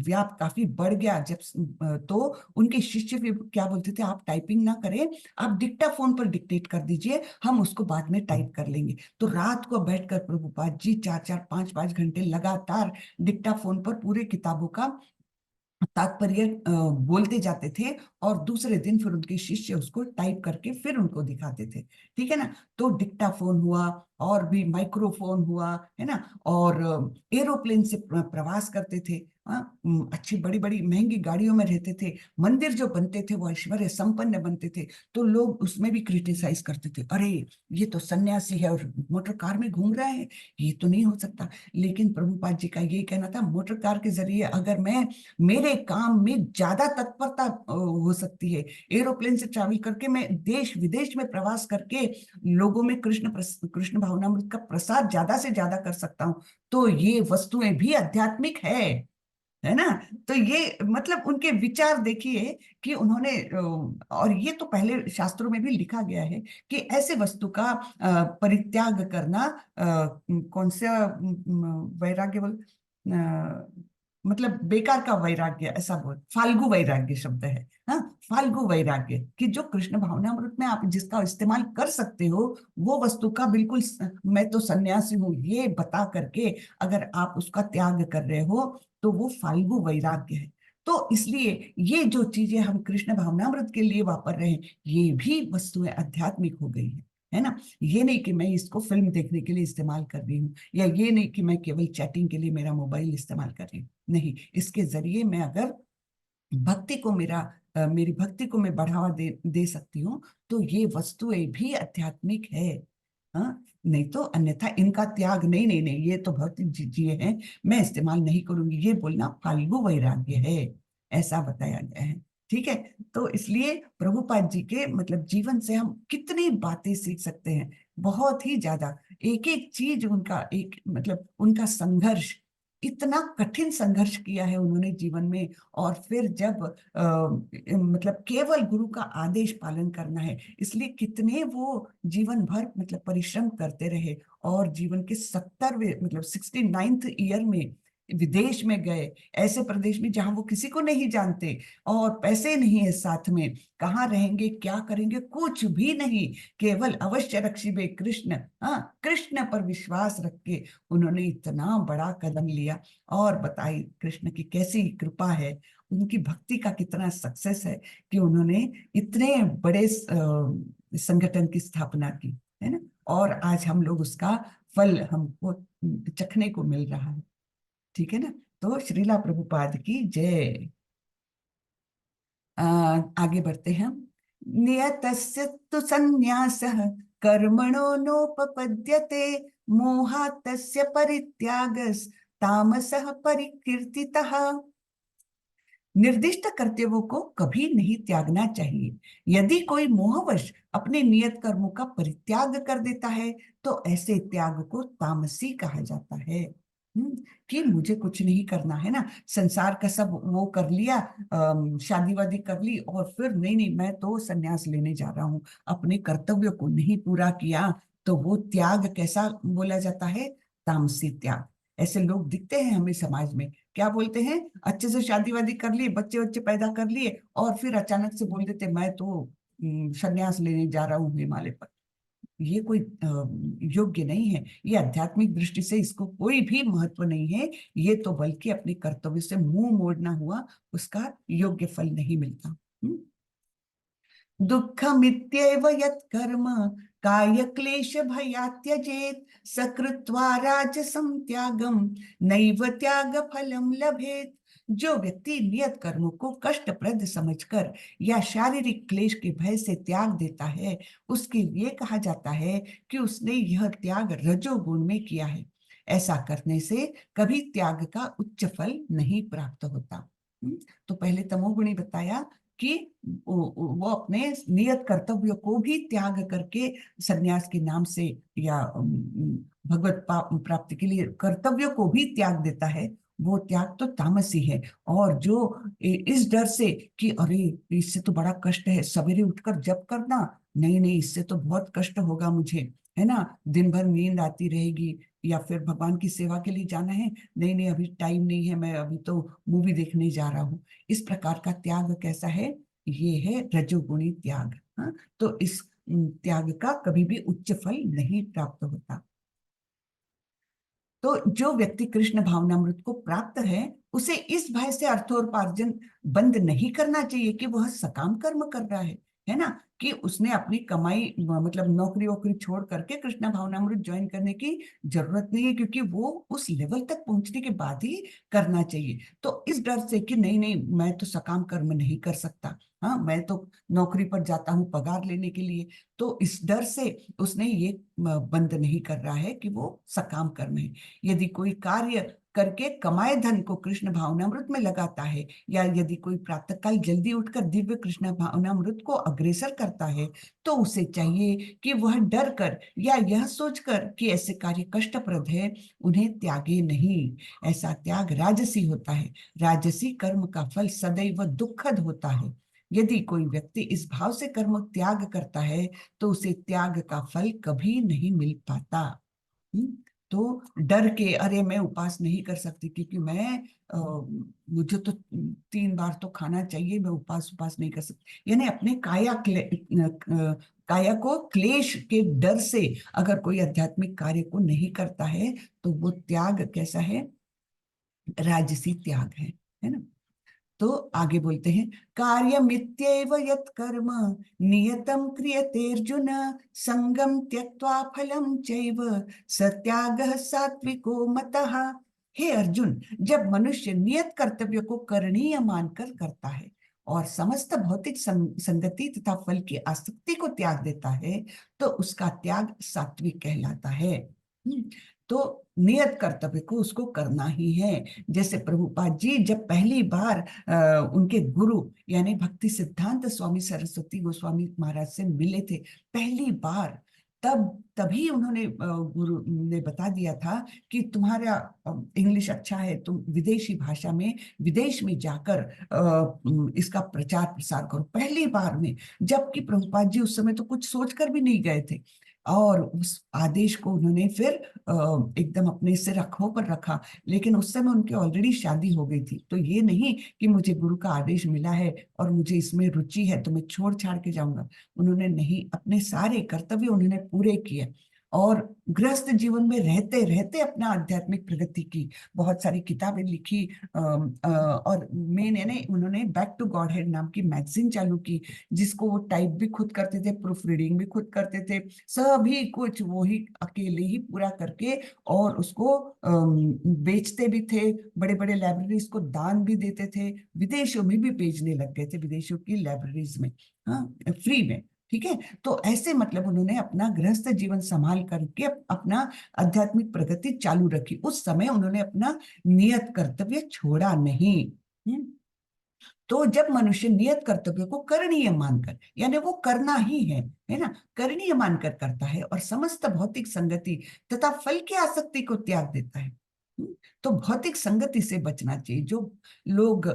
व्याप काफी बढ़ गया, जब तो उनके शिष्य भी क्या बोलते थे, आप टाइपिंग ना करें, आप डिक्टाफोन पर डिक्टेट कर दीजिए, हम उसको बाद में टाइप कर लेंगे। तो रात को बैठकर प्रभुपाद जी 4-4, 5-5 घंटे लगातार डिक्टाफोन पर पूरे किताबों का तात्पर्य बोलते जाते थे, और दूसरे दिन फिर उनके शिष्य उसको टाइप करके फिर उनको दिखाते थे। ठीक है ना। तो डिक्टाफोन हुआ, और भी माइक्रोफोन हुआ, है ना, और एरोप्लेन से प्रवास करते थे। हाँ, अच्छी बड़ी बड़ी महंगी गाड़ियों में रहते थे। मंदिर जो बनते थे वो ऐश्वर्य संपन्न बनते थे, तो लोग उसमें भी क्रिटिसाइज करते थे, अरे ये तो सन्यासी है और मोटर कार में घूम रहा है, ये तो नहीं हो सकता। लेकिन प्रभुपाद जी का ये कहना था, मोटर कार के जरिए अगर मैं, मेरे काम में ज्यादा तत्परता हो सकती है, एरोप्लेन से ट्रैवल करके मैं देश विदेश में प्रवास करके लोगों में कृष्ण भावनामृत का प्रसार ज्यादा से ज्यादा कर सकता हूँ, तो ये वस्तुएं भी आध्यात्मिक है ना। तो ये मतलब उनके विचार देखिए कि उन्होंने और ये तो पहले शास्त्रों में भी लिखा गया है कि ऐसे वस्तु का परित्याग करना, कौन सा वैराग्य बोल, मतलब बेकार का वैराग्य, ऐसा बोल, फाल्गु वैराग्य शब्द है। हाँ, फाल्गु वैराग्य, कि जो कृष्ण भावनामृत में आप जिसका इस्तेमाल कर सकते हो, वो वस्तु का बिल्कुल मैं तो सन्यासी हूँ ये बता करके अगर आप उसका त्याग कर रहे हो, तो वो फाल्गु वैराग्य है। तो इसलिए ये जो चीजें हम कृष्ण भावनामृत के लिए वापर रहे हैं, ये भी वस्तुएं आध्यात्मिक हो गई है ना। ये नहीं कि मैं इसको फिल्म देखने के लिए इस्तेमाल कर रही हूँ, या ये नहीं कि मैं केवल चैटिंग के लिए मेरा मोबाइल इस्तेमाल कर रही हूँ। नहीं, इसके जरिए मैं अगर भक्ति को मेरी भक्ति को मैं बढ़ावा दे सकती हूँ, तो ये वस्तुएं भी आध्यात्मिक है। हाँ, नहीं तो अन्यथा इनका त्याग, नहीं नहीं नहीं, ये तो भौतिक चीजें हैं, मैं इस्तेमाल नहीं करूंगी, ये बोलना फाल्गु वैराग्य है, ऐसा बताया गया है। ठीक है। तो इसलिए प्रभुपाद जी के मतलब जीवन से हम कितनी बातें सीख सकते हैं, बहुत ही ज्यादा। एक एक चीज उनका, एक मतलब उनका संघर्ष, इतना कठिन संघर्ष किया है उन्होंने जीवन में। और फिर जब मतलब केवल गुरु का आदेश पालन करना है, इसलिए कितने वो जीवन भर मतलब परिश्रम करते रहे। और जीवन के 70वें मतलब 69th ईयर में विदेश में गए, ऐसे प्रदेश में जहां वो किसी को नहीं जानते और पैसे नहीं है साथ में, कहाँ रहेंगे क्या करेंगे कुछ भी नहीं, केवल अवश्य रक्षिबे कृष्ण, हाँ कृष्ण पर विश्वास रख के उन्होंने इतना बड़ा कदम लिया। और बताई कृष्ण की कैसी कृपा है, उनकी भक्ति का कितना सक्सेस है कि उन्होंने इतने बड़े संगठन की स्थापना की, है ना। और आज हम लोग उसका फल हमको चखने को मिल रहा है, ठीक है ना। तो श्रीला प्रभुपाद की जय। आगे बढ़ते हैं हम। नियतस्य तु संन्यासः कर्मणो नोपपद्यते, मोहात् तस्य परित्यागस् तामसः परिकीर्तितः। निर्दिष्ट कर्तव्यों को कभी नहीं त्यागना चाहिए। यदि कोई मोहवश अपने नियत कर्मों का परित्याग कर देता है तो ऐसे त्याग को तामसी कहा जाता है। कि मुझे कुछ नहीं करना है ना, संसार का सब वो कर लिया, शादी वादी कर ली और फिर नहीं नहीं मैं तो संन्यास लेने जा रहा हूँ, अपने कर्तव्य को नहीं पूरा किया, तो वो त्याग कैसा बोला जाता है? तामसी त्याग। ऐसे लोग दिखते हैं हमें समाज में, क्या बोलते हैं, अच्छे से शादी वादी कर लिए, बच्चे बच्चे पैदा कर लिए और फिर अचानक से बोल देते मैं तो संन्यास लेने जा रहा हूँ हिमालय पर। ये कोई योग्य नहीं है, ये आध्यात्मिक दृष्टि से इसको कोई भी महत्व नहीं है। ये तो बल्कि अपने कर्तव्य से मुंह मोड़ना हुआ, उसका योग्य फल नहीं मिलता। दुःखमित्येव यत्कर्म काय क्लेश भयात् त्यजेत्, सकृत्वा राजसं त्यागम नैव त्याग फलम लभेत। जो व्यक्ति नियत कर्मों को कष्टप्रद समझकर या शारीरिक क्लेश के भय से त्याग देता है, उसके लिए कहा जाता है कि उसने यह त्याग रजोगुण में किया है। ऐसा करने से कभी त्याग का उच्च फल नहीं प्राप्त होता। तो पहले तमोगुणी बताया कि वो अपने नियत कर्तव्य को भी त्याग करके सन्यास के नाम से या भगवत प्राप्ति के लिए कर्तव्य को भी त्याग देता है, वो त्याग तो तामसी है। और जो इस डर से कि अरे इससे तो बड़ा कष्ट है, सवेरे उठकर जप करना, नहीं नहीं इससे तो बहुत कष्ट होगा मुझे, है ना, दिन भर नींद आती रहेगी, या फिर भगवान की सेवा के लिए जाना है, नहीं नहीं अभी टाइम नहीं है, मैं अभी तो मूवी देखने जा रहा हूँ। इस प्रकार का त्याग कैसा है? ये है रजोगुणी त्याग। हाँ, तो इस त्याग का कभी भी उच्च फल नहीं प्राप्त होता। तो जो व्यक्ति कृष्ण भावनामृत को प्राप्त है, उसे इस भय से अर्थोपार्जन बंद नहीं करना चाहिए कि वह सकाम कर्म कर रहा है ना, कि उसने अपनी कमाई मतलब नौकरी वोकरी छोड़ करके कृष्ण भावनामृत ज्वाइन करने की जरूरत नहीं है, क्योंकि वो उस लेवल तक पहुंचने के बाद ही करना चाहिए। तो इस डर से कि नहीं नहीं मैं तो सकाम कर्म नहीं कर सकता, हाँ मैं तो नौकरी पर जाता हूँ पगार लेने के लिए, तो इस डर से उसने ये बंद नहीं कर रहा है कि वो सकाम कर्म है। यदि कोई कार्य करके कमाए धन को कृष्ण भावनामृत में लगाता है, या यदि कोई प्रातःकाल जल्दी उठकर दिव्य कृष्ण भावनामृत को अग्रेसर करता है, तो उसे चाहिए कि वह डर कर या यह सोचकर कि ऐसे कार्य कष्टप्रद है, उन्हें त्यागे नहीं। ऐसा त्याग राजसी होता है। राजसी कर्म का फल सदैव दुखद होता है। यदि कोई व्यक्ति इस भाव से कर्म त्याग करता है, तो उसे त्याग का फल कभी नहीं मिल पाता। तो डर के अरे मैं उपास नहीं कर सकती क्योंकि मैं मुझे तो 3 बार तो खाना चाहिए, मैं उपास नहीं कर सकती, यानी अपने काया को क्लेश के डर से अगर कोई आध्यात्मिक कार्य को नहीं करता है, तो वो त्याग कैसा है? राजसी त्याग है ना। तो आगे बोलते हैं, कार्यमित्येव यत् कर्म नियतं क्रियते अर्जुन, संगम त्यक्त्वा फलं चैव सत्यागः सात्विको मतः। हे अर्जुन, जब मनुष्य नियत कर्तव्य को करणीय मानकर करता है और समस्त भौतिक संगति तथा फल की आसक्ति को त्याग देता है, तो उसका त्याग सात्विक कहलाता है। तो नियत कर्तव्य को उसको करना ही है। जैसे प्रभुपाद जी जब पहली बार उनके गुरु यानी भक्ति सिद्धांत स्वामी सरस्वती गोस्वामी महाराज से मिले थे, पहली बार, तभी उन्होंने गुरु ने बता दिया था कि तुम्हारा इंग्लिश अच्छा है, तुम विदेशी भाषा में विदेश में जाकर इसका प्रचार प्रसार करो, पहली बार में। जबकि प्रभुपाद जी उस समय तो कुछ सोचकर भी नहीं गए थे, और उस आदेश को उन्होंने फिर एकदम अपने सिर रखों पर रखा। लेकिन उस समय उनकी ऑलरेडी शादी हो गई थी, तो ये नहीं कि मुझे गुरु का आदेश मिला है और मुझे इसमें रुचि है तो मैं छोड़ छाड़ के जाऊंगा। उन्होंने नहीं, अपने सारे कर्तव्य उन्होंने पूरे किए, और गृहस्थ जीवन में रहते रहते अपना आध्यात्मिक प्रगति की, बहुत सारी किताबें लिखी। और मेन यानी उन्होंने बैक टू गॉड हेड नाम की मैगजीन चालू की, जिसको वो टाइप भी खुद करते थे, प्रूफ रीडिंग भी खुद करते थे, सभी कुछ वो ही अकेले ही पूरा करके, और उसको बेचते भी थे, बड़े बड़े लाइब्रेरीज को दान भी देते थे, विदेशों में भी भेजने लग गए थे, विदेशों की लाइब्रेरीज में, हाँ, फ्री में। ठीक है, तो ऐसे मतलब उन्होंने अपना गृहस्थ जीवन संभाल करके अपना आध्यात्मिक प्रगति चालू रखी। उस समय उन्होंने अपना नियत कर्तव्य छोड़ा नहीं। तो जब मनुष्य नियत कर्तव्य को करणीय मानकर, यानी वो करना ही है ना, करणीय मानकर करता है, और समस्त भौतिक संगति तथा फल की आसक्ति को त्याग देता है। तो भौतिक संगति से बचना चाहिए। जो लोग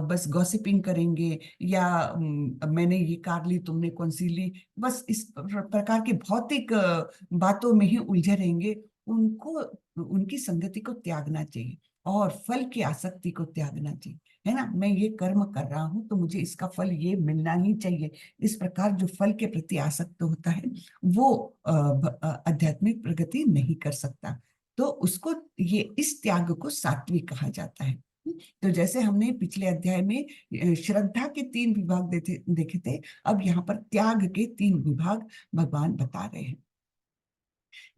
बस गॉसिपिंग करेंगे, या मैंने ये कार ली तुमने कौन सी ली, बस इस प्रकार की भौतिक बातों में ही उलझे रहेंगे, उनको उनकी संगति को त्यागना चाहिए, और फल की आसक्ति को त्यागना चाहिए। है ना, मैं ये कर्म कर रहा हूं तो मुझे इसका फल ये मिलना ही चाहिए, इस प्रकार जो फल के प्रति आसक्त होता है वो आध्यात्मिक प्रगति नहीं कर सकता। तो उसको, ये इस त्याग को सात्विक कहा जाता है। तो जैसे हमने पिछले अध्याय में श्रद्धा के 3 विभाग देखे थे, अब यहाँ पर त्याग के 3 विभाग भगवान बता रहे हैं।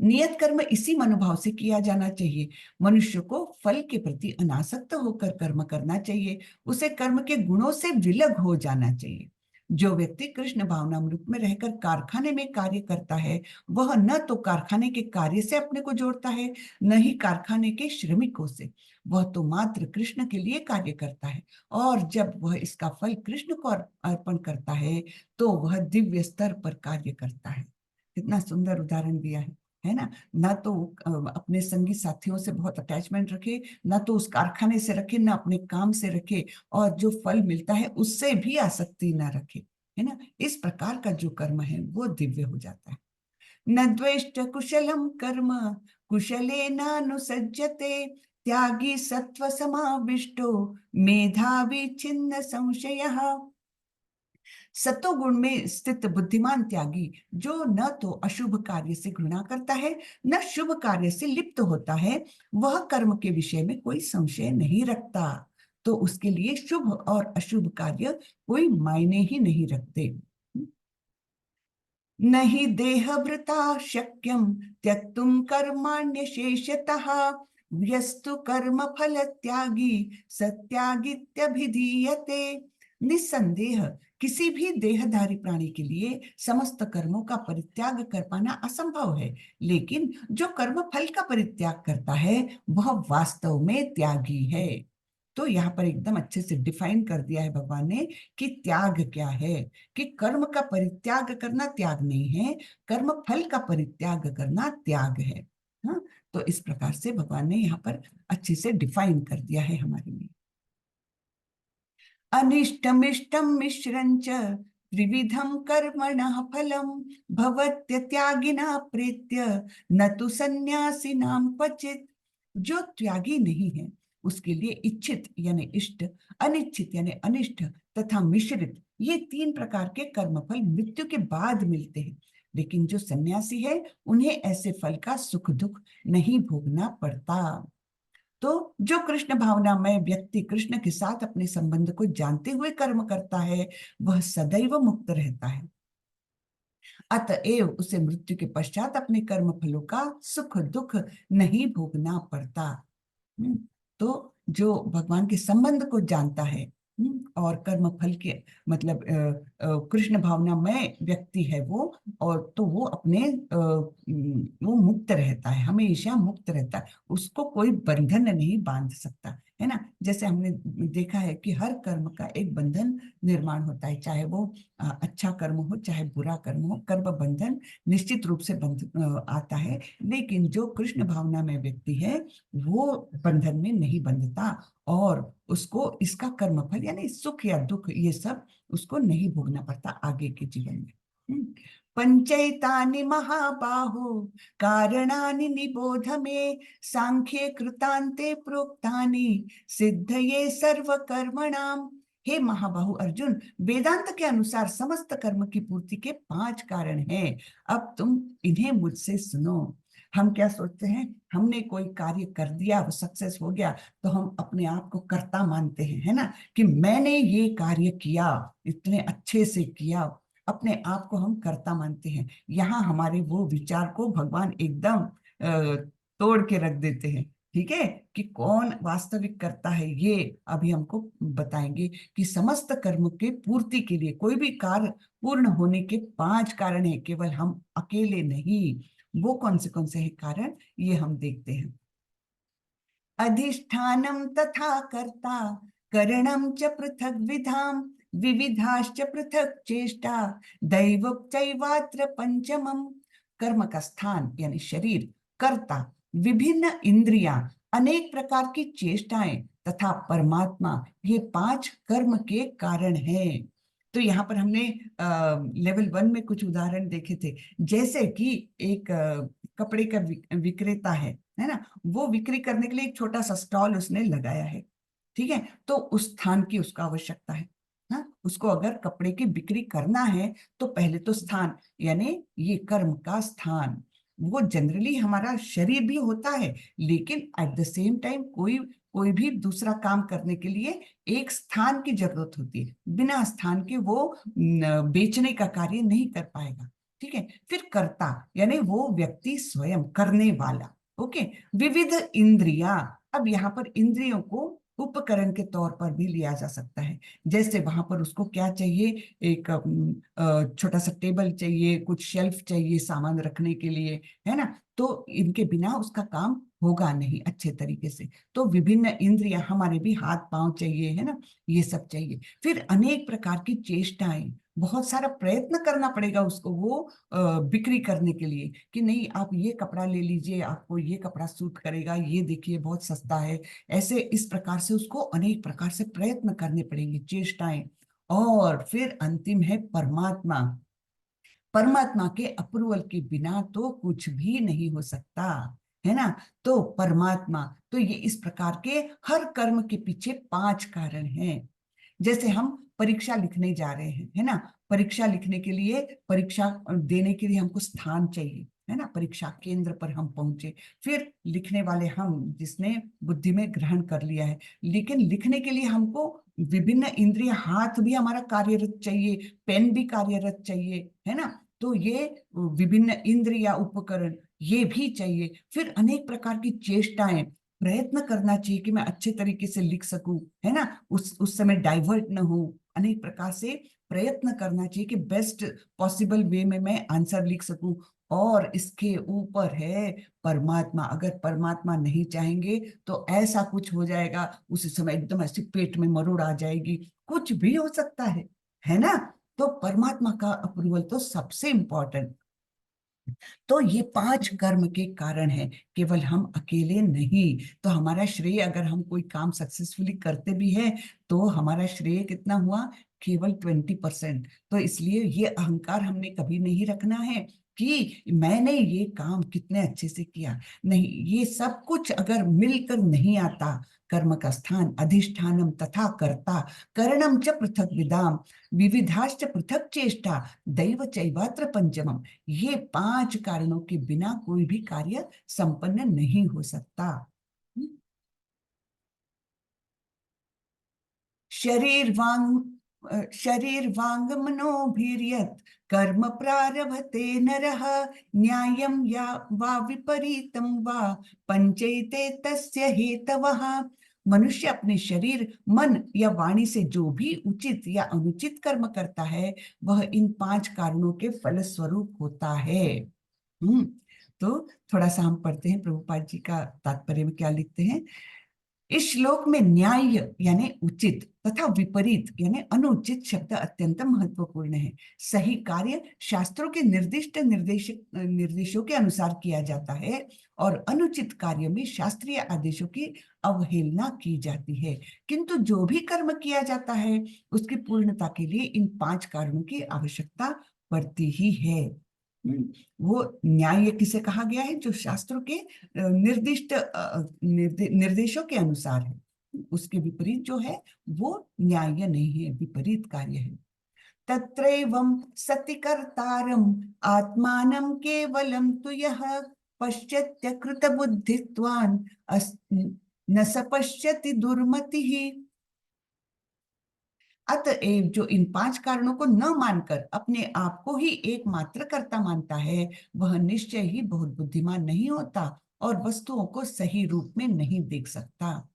नियत कर्म इसी मनोभाव से किया जाना चाहिए। मनुष्य को फल के प्रति अनासक्त होकर कर्म करना चाहिए, उसे कर्म के गुणों से विलग हो जाना चाहिए। जो व्यक्ति कृष्ण भावनामृत में रहकर कारखाने में कार्य करता है, वह न तो कारखाने के कार्य से अपने को जोड़ता है, न ही कारखाने के श्रमिकों से। वह तो मात्र कृष्ण के लिए कार्य करता है, और जब वह इसका फल कृष्ण को अर्पण करता है तो वह दिव्य स्तर पर कार्य करता है। कितना सुंदर उदाहरण दिया है ना। ना तो अपने संगी साथियों से बहुत अटैचमेंट रखे, ना तो उस कारखाने से रखे, ना अपने काम से रखे, और जो फल मिलता है उससे भी आसक्ति ना रखे। है ना, इस प्रकार का जो कर्म है वो दिव्य हो जाता है। न द्वेष्ट कुशलम कर्म कुशले नानुसज्जते, त्यागी सत्व समाविष्टो मेधावी छिन्न संशयः। सतोगुण में स्थित बुद्धिमान त्यागी, जो न तो अशुभ कार्य से घृणा करता है, न शुभ कार्य से लिप्त होता है, वह कर्म के विषय में कोई संशय नहीं रखता। तो उसके लिए शुभ और अशुभ कार्य कोई मायने ही नहीं रखते। नहीं देहभृता शक्यम त्यक्तुम कर्माण्य शेषतः, व्यस्तु कर्म फल त्यागी सत्यागित्यभिधीयते। निस्संदेह किसी भी देहधारी प्राणी के लिए समस्त कर्मों का परित्याग कर पाना असंभव है, लेकिन जो कर्म फल का परित्याग करता है वह वास्तव में त्यागी है। तो यहाँ पर एकदम अच्छे से डिफाइन कर दिया है भगवान ने कि त्याग क्या है, कि कर्म का परित्याग करना त्याग नहीं है, कर्म फल का परित्याग करना त्याग है। हाँ, तो इस प्रकार से भगवान ने यहाँ पर अच्छे से डिफाइन कर दिया है हमारे लिए। अनिष्टमिष्टम मिश्रंच त्रिविधम कर्मणः फलम भवत्य त्यागिना प्रीत्य न तो सन्यासिनां क्वचित। जो त्यागी नहीं है उसके लिए इच्छित यानी इष्ट, अनिच्छित यानी अनिष्ट, तथा मिश्रित, ये 3 प्रकार के कर्मफल मृत्यु के बाद मिलते हैं। लेकिन जो सन्यासी है उन्हें ऐसे फल का सुख दुख नहीं भोगना पड़ता। तो जो कृष्ण भावना में व्यक्ति कृष्ण के साथ अपने संबंध को जानते हुए कर्म करता है वह सदैव मुक्त रहता है, अतएव उसे मृत्यु के पश्चात अपने कर्म फलों का सुख दुख नहीं भोगना पड़ता। तो जो भगवान के संबंध को जानता है, और कर्म फल के मतलब कृष्ण भावनामय व्यक्ति है वो, और तो वो अपने वो मुक्त रहता है, हमेशा मुक्त रहता है, उसको कोई बंधन नहीं बांध सकता, है ना। जैसे हमने देखा है कि हर कर्म का एक बंधन निर्माण होता है, चाहे वो अच्छा कर्म हो चाहे बुरा कर्म हो, कर्म बंधन निश्चित रूप से आता है। लेकिन जो कृष्ण भावना में व्यक्ति है वो बंधन में नहीं बंधता, और उसको इसका कर्मफल यानी सुख या दुख ये सब उसको नहीं भोगना पड़ता आगे के जीवन में। पंचैतानि महाबाहो कारणानि निबोध मे, सांख्ये कृतान्ते प्रोक्तानि सिद्धये सर्व कर्मणाम। हे महाबाहु अर्जुन, वेदांत के अनुसार समस्त कर्म की पूर्ति के 5 कारण हैं। अब तुम इन्हें मुझसे सुनो। हम क्या सोचते हैं, हमने कोई कार्य कर दिया, वो सक्सेस हो गया, तो हम अपने आप को कर्ता मानते हैं, है ना, कि मैंने ये कार्य किया, इतने अच्छे से किया, अपने आप को हम कर्ता मानते हैं। यहाँ हमारे वो विचार को भगवान एकदम तोड़ के रख देते हैं। ठीक है, कि कौन वास्तविक कर्ता है ये अभी हमको बताएंगे, कि समस्त कर्म के पूर्ति के लिए कोई भी कार्य पूर्ण होने के 5 कारण है, केवल हम अकेले नहीं। वो कौन से हैं कारण, ये हम देखते हैं। अधिष्ठानम तथा कर्ता करणम च पृथक विधाम, विविधाश्च पृथक चेष्टा दैव चैवात्र पंचमम। कर्म का स्थान यानी शरीर, कर्ता, विभिन्न इंद्रियां, अनेक प्रकार की चेष्टाएं तथा परमात्मा, ये 5 कर्म के कारण हैं। तो यहाँ पर हमने लेवल 1 में कुछ उदाहरण देखे थे, जैसे कि एक कपड़े का विक्रेता है ना, वो बिक्री करने के लिए एक छोटा सा स्टॉल उसने लगाया है। ठीक है, तो उस स्थान की उसको आवश्यकता है। हाँ, उसको अगर कपड़े की बिक्री करना है तो पहले तो स्थान, यानी ये कर्म का स्थान, वो जनरली हमारा शरीर भी होता है, लेकिन एट द सेम टाइम कोई कोई भी दूसरा काम करने के लिए एक स्थान की जरूरत होती है। बिना स्थान के वो बेचने का कार्य नहीं कर पाएगा। ठीक है, फिर कर्ता यानी वो व्यक्ति स्वयं करने वाला। ओके, विविध इंद्रिया, अब यहाँ पर इंद्रियों को उपकरण के तौर पर भी लिया जा सकता है। जैसे वहां पर उसको क्या चाहिए, एक छोटा सा टेबल चाहिए, कुछ शेल्फ चाहिए सामान रखने के लिए, है ना, तो इनके बिना उसका काम होगा नहीं अच्छे तरीके से। तो विभिन्न इंद्रियां, हमारे भी हाथ पांव चाहिए, है ना, ये सब चाहिए। फिर अनेक प्रकार की चेष्टाएं, बहुत सारा प्रयत्न करना पड़ेगा उसको वो बिक्री करने के लिए, कि नहीं आप ये कपड़ा ले लीजिए, आपको ये कपड़ा सूट करेगा, ये देखिए बहुत सस्ता है, ऐसे इस प्रकार से उसको अनेक प्रकार से प्रयत्न करने पड़ेंगे, चेष्टाएं। और फिर अंतिम है परमात्मा। परमात्मा के अप्रूवल के बिना तो कुछ भी नहीं हो सकता, है ना। तो परमात्मा, तो ये इस प्रकार के हर कर्म के पीछे 5 कारण हैं। जैसे हम परीक्षा लिखने जा रहे हैं, है ना, परीक्षा लिखने के लिए, परीक्षा देने के लिए हमको स्थान चाहिए, है ना, परीक्षा केंद्र पर हम पहुंचे, फिर लिखने वाले हम, जिसने बुद्धि में ग्रहण कर लिया है, लेकिन लिखने के लिए हमको विभिन्न इंद्रिय, हाथ भी हमारा कार्यरत चाहिए, पेन भी कार्यरत चाहिए, है ना। तो ये विभिन्न इंद्रिय उपकरण ये भी चाहिए। फिर अनेक प्रकार की चेष्टाएं, प्रयत्न करना चाहिए कि मैं अच्छे तरीके से लिख सकूं, है ना, उस समय डाइवर्ट न हो, अनेक प्रकार से प्रयत्न करना चाहिए कि बेस्ट पॉसिबल वे में मैं आंसर लिख सकूं। और इसके ऊपर है परमात्मा, अगर परमात्मा नहीं चाहेंगे तो ऐसा कुछ हो जाएगा, उस समय एकदम ऐसे पेट में मरोड़ आ जाएगी, कुछ भी हो सकता है ना। तो परमात्मा का अप्रूवल तो सबसे इंपॉर्टेंट। तो ये 5 कर्म के कारण है, केवल हम अकेले नहीं। तो हमारा श्रेय, अगर हम कोई काम सक्सेसफुली करते भी हैं तो हमारा श्रेय कितना हुआ, केवल 20%। तो इसलिए ये अहंकार हमने कभी नहीं रखना है कि मैंने ये काम कितने अच्छे से किया। नहीं, ये सब कुछ अगर मिलकर नहीं आता, कर्म का स्थान, अधिष्ठानम तथा कर्ता, करणम च पृथक विदाम, विविधाश्च पृथक चेष्टा, दैव चैवात्र पंचमम, ये 5 कारणों के बिना कोई भी कार्य संपन्न नहीं हो सकता। शरीर वांग शरीर वांग मनोभिर्यत् कर्म प्रारभते नरः, न्यायं या वा विपरीतं वा पंचैते तस्य हेतवः। मनुष्य अपने शरीर, मन या वाणी से जो भी उचित या अनुचित कर्म करता है वह इन 5 कारणों के फलस्वरूप होता है। हम्म तो थोड़ा सा हम पढ़ते हैं प्रभुपाद जी का तात्पर्य में क्या लिखते हैं। इस श्लोक में न्याय यानी उचित तथा विपरीत यानी अनुचित शब्द अत्यंत महत्वपूर्ण है। सही कार्य शास्त्रों के निर्देशों के अनुसार किया जाता है और अनुचित कार्य में शास्त्रीय आदेशों की अवहेलना की जाती है। किंतु जो भी कर्म किया जाता है उसकी पूर्णता के लिए इन 5 कारणों की आवश्यकता पड़ती ही है। वो न्याय किसे कहा गया है? जो शास्त्रों के निर्दिष्ट निर्देशों के अनुसार है। उसके विपरीत जो है वो न्याय नहीं है, विपरीत कार्य है। तत्रैवं सति कर्तारम् आत्मानं केवलं तु यः पश्यत्य कृत बुद्धित्वान् न स पश्यति दुर्मतिः। अतएव जो इन 5 कारणों को न मानकर अपने आप को ही एकमात्र कर्ता मानता है वह निश्चय ही बहुत बुद्धिमान नहीं होता और वस्तुओं को सही रूप में नहीं देख सकता।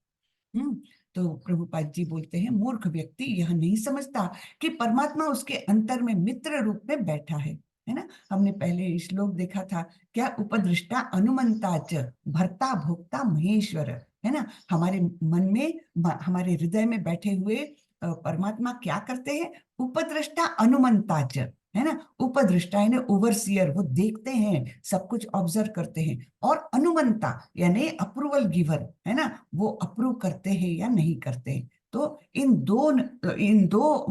हम्म तो प्रभुपाद जी बोलते हैं मूर्ख व्यक्ति यह नहीं समझता कि परमात्मा उसके अंतर में मित्र रूप में बैठा है ना। हमने पहले श्लोक देखा था, क्या उपदृष्टा अनुमंता च भर्ता भोक्ता महेश्वर, है ना। हमारे मन में, हमारे हृदय में बैठे हुए परमात्मा क्या करते हैं? उपदृष्टा अनुमंता च, है ना। उपदृष्टा यानी ओवरसियर, वो देखते हैं, सब कुछ ऑब्जर्व करते हैं। और अनुमंता यानी अप्रूवल गिवर, है ना, वो अप्रूव करते हैं या नहीं करते हैं। तो इन दो